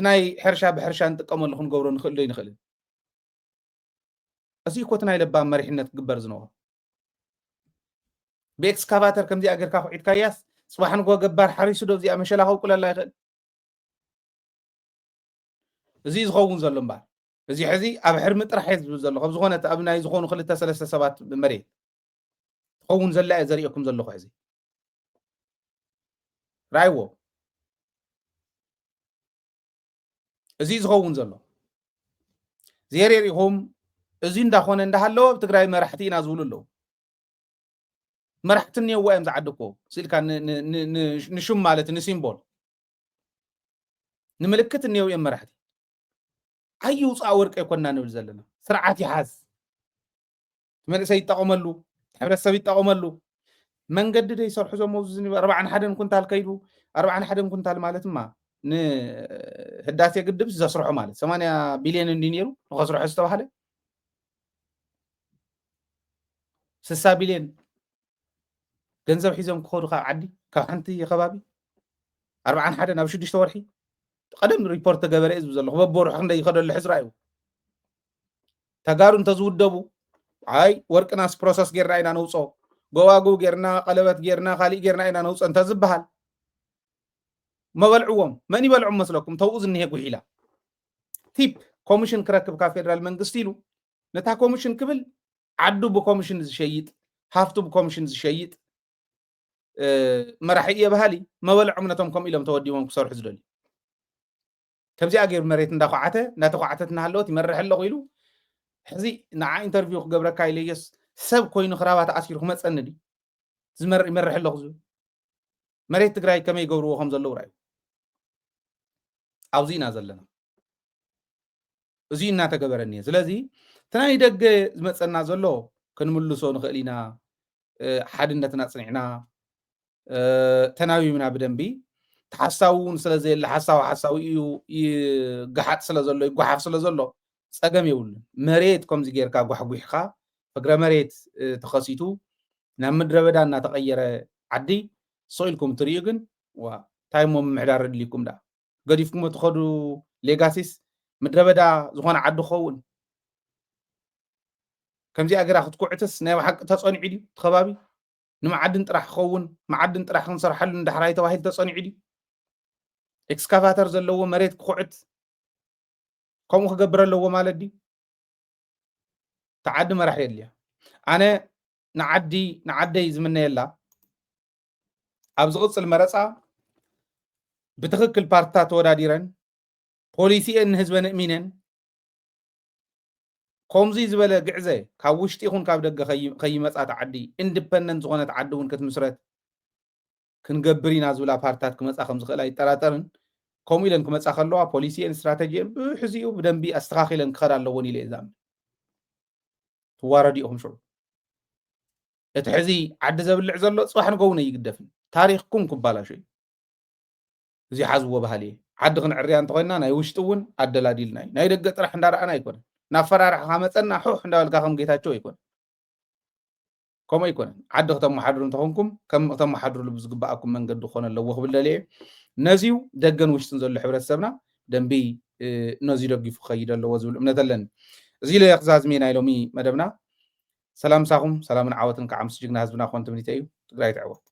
ናይ ሕርሻ ብሕርሻ ንጥቀመሉ ክንገብሮ ንኽእል ዶ ይንኽእል እዚ ኮት ናይ ለባ መሪሕነት ግበር ዝነዎ ብኤክስካቫተር ከምዚ ኣገርካ ኹዒትካ ያስ ፅባሕ ንጎ ገባር ሓሪሱ ዶ እዚኣ መሸላ ከውቁለላ ይኽእል እዚ ዝኸውን ዘሎ እምበር እዚ ሕዚ ኣብ ሕርሚ ጥራሕ እየ ዝብል ዘሎ ከም ዝኾነ ኣብ ናይ ዝኾኑ 2-3 ሰባት መሬት ትኸውን ዘላ እየ ዘርእየኩም ዘለኹ ሕዚ ራይዎ እዚ ዝኸውን ዘሎ ዘሪሪኹም እዚ እንዳኾነ እንዳሃለዎ ኣብ ትግራይ መራሕቲ ኢና ዝብሉ ኣለዉ መራሕቲ እኒአዋ እዮም ዝዓድኮ ስኢልካ ንሹም ማለት ንሲምቦል ንምልክት እኒአው እዮም መራሕቲ ኣይውፃእ ወርቂ ኣይኮንና ንብል ዘለና ስርዓት ይሓዝ መንእሰይ ይጠቐመሉ ሕብረተሰብ ይጠቐመሉ መንገዲ ዶ ይሰርሑ ዞሞ 41 ኩንታል ከይዱ 41 ኩንታል ማለት ማ ንህዳሴ ግድብ ዘስርሖ ማለት 80 ቢልዮን እንዲነሩ ንኸስርሖ ዝተባሃለ 60 ቢልዮን ገንዘብ ሒዞም ክኸዱ ካብ ዓዲ ካብ ሓንቲ ከባቢ 41 ናብ 6 ወርሒ ቀደም ሪፖርት ተገበረ እዩ ዘሎ በቦሩ ክንደይ ይኸደሉ ሕዝራ እዩ ተጋሩ እንተዝውደቡ አይ ወርቅናስ ፕሮሰስ ጌርና ኢና ነውፆ ጎዋጉ ጌርና ቀለበት ጌርና ካሊእ ጌርና ኢና ነውፆ እንተዝበሃል مبلعوهم من يبلعوا مسلكم توؤز إنه يقول تيب كوميشن كركب كفيدرال منقستيلو نتا كوميشن كبل عدو بكوميشن زشيد هافتو بكوميشن زشيد مرحية بهالي مبلعوا منتهم كم إلهم توديهم كسر حزلولي كبزي أجيب مريت ندخعته نتخعته نهلوتي مرح الله غيلو حزي نع انترفيو قبل كايليس سب كوين خرابات أسير خمس أندي زمر مرح الله غزو مريت تقرأي كم يجوروا خمس الله رأي أوزينا زلنا زينا تكبرني زلزي تناي دق مثلنا زلوا كنملسون خلينا ሓድነትና ጽኒዕና ተናቢብና ብደንቢ ተሓሳውን ስለዘይ ሓሳዊ እዩ ይግሓጥ ስለዘሎ ይጓሓፍ ስለዘሎ ፀገም የብሉን መሬት ከምዚ ጌርካ ጓሕጉሕካ ፍግረ መሬት ተኸሲቱ ናብ ምድረ በዳ እናተቐየረ ዓዲ ሰኢልኩም ትርእዩ ግን ዋ ታይሞ ምሕዳር ድልይኩም ዳ ገዲፍኩም ትኸዱ ሌጋሲስ ምድረ በዳ ዝኾነ ዓዲ ክኸውን ከምዚ ኣገራ ክትኩዕትስ ናይ ሓቂ ተጸኒዑ ድዩ ተኸባቢ ንመዓድን ጥራሕ ክኸውን መዓድን ጥራሕ ክንሰርሐሉ እንዳሕራይ ተባሂል ተጸኒዑ ድዩ ኤክስካቫተር ዘለዎ መሬት ክኩዕት ከምኡ ክገብር ኣለዎ ማለት ድዩ ተዓዲ መራሕ የድልያ ኣነ ንዓደይ ዝምነየላ ኣብ ዝቕፅል መረፃ ብትኽክል ፓርቲታት ተወዳዲረን ፖሊሲአን ንህዝበን እሚነን ከምዚ ዝበለ ግዕዘ ካብ ውሽጢ ይኹን ካብ ደገ ከይመፃ ተዓዲ ኢንዲፐንደንት ዝኾነት ዓዲ እውን ክትምስረት ክንገብር ኢና ዝብላ ፓርቲታት ክመፃ ከም ዝኽእላ ይጠራጠርን ከምኡ ኢለን ክመፃ ከለዋ ፖሊሲአን ስትራቴጂአን ብሕዚኡ ብደንቢ ኣስተኻኺለን ክኸዳ ኣለዎን ኢለ እዛም ትዋረዱ ኢኹም ሽዑ እቲ ሕዚ ዓዲ ዘብልዕ ዘሎ ፅባሕ ንገውን ኣይግደፍን ታሪኽኩም ክባላሽ እዩ እዚ ሓዝዎ ባህሊ ዓዲ ክንዕርያ እንተኮይና ናይ ውሽጢ እውን ኣደላዲልና እዩ ናይ ደገ ጥራሕ እንዳረኣና ኣይኮነን ናብ ፈራርሕ ካመፀና ሑሕ እንዳበልካ ከም ጌታቸው ኣይኮነን ከምኡ ኣይኮነን ዓዲ ክተመሓድሩ እንተኾንኩም ከም ክተመሓድሩሉ ብዝግባኣኩም መንገዲ ክኾነ ኣለዎ ክብል ደልየ ነዚዩ ደገን ውሽጥን ዘሎ ሕብረተሰብና ደንቢ ነዚዩ ደጊፉ ክኸይድ ኣለዎ ዝብል እምነት ኣለኒ እዚ ለክዛዝሜ ናይ ሎሚ መደብና ሰላም ሳኹም ሰላምን ዓወትን ከዓ ምስ ጅግና ህዝብና ኮን ትምኒተ እዩ ትግራይ ትዕወት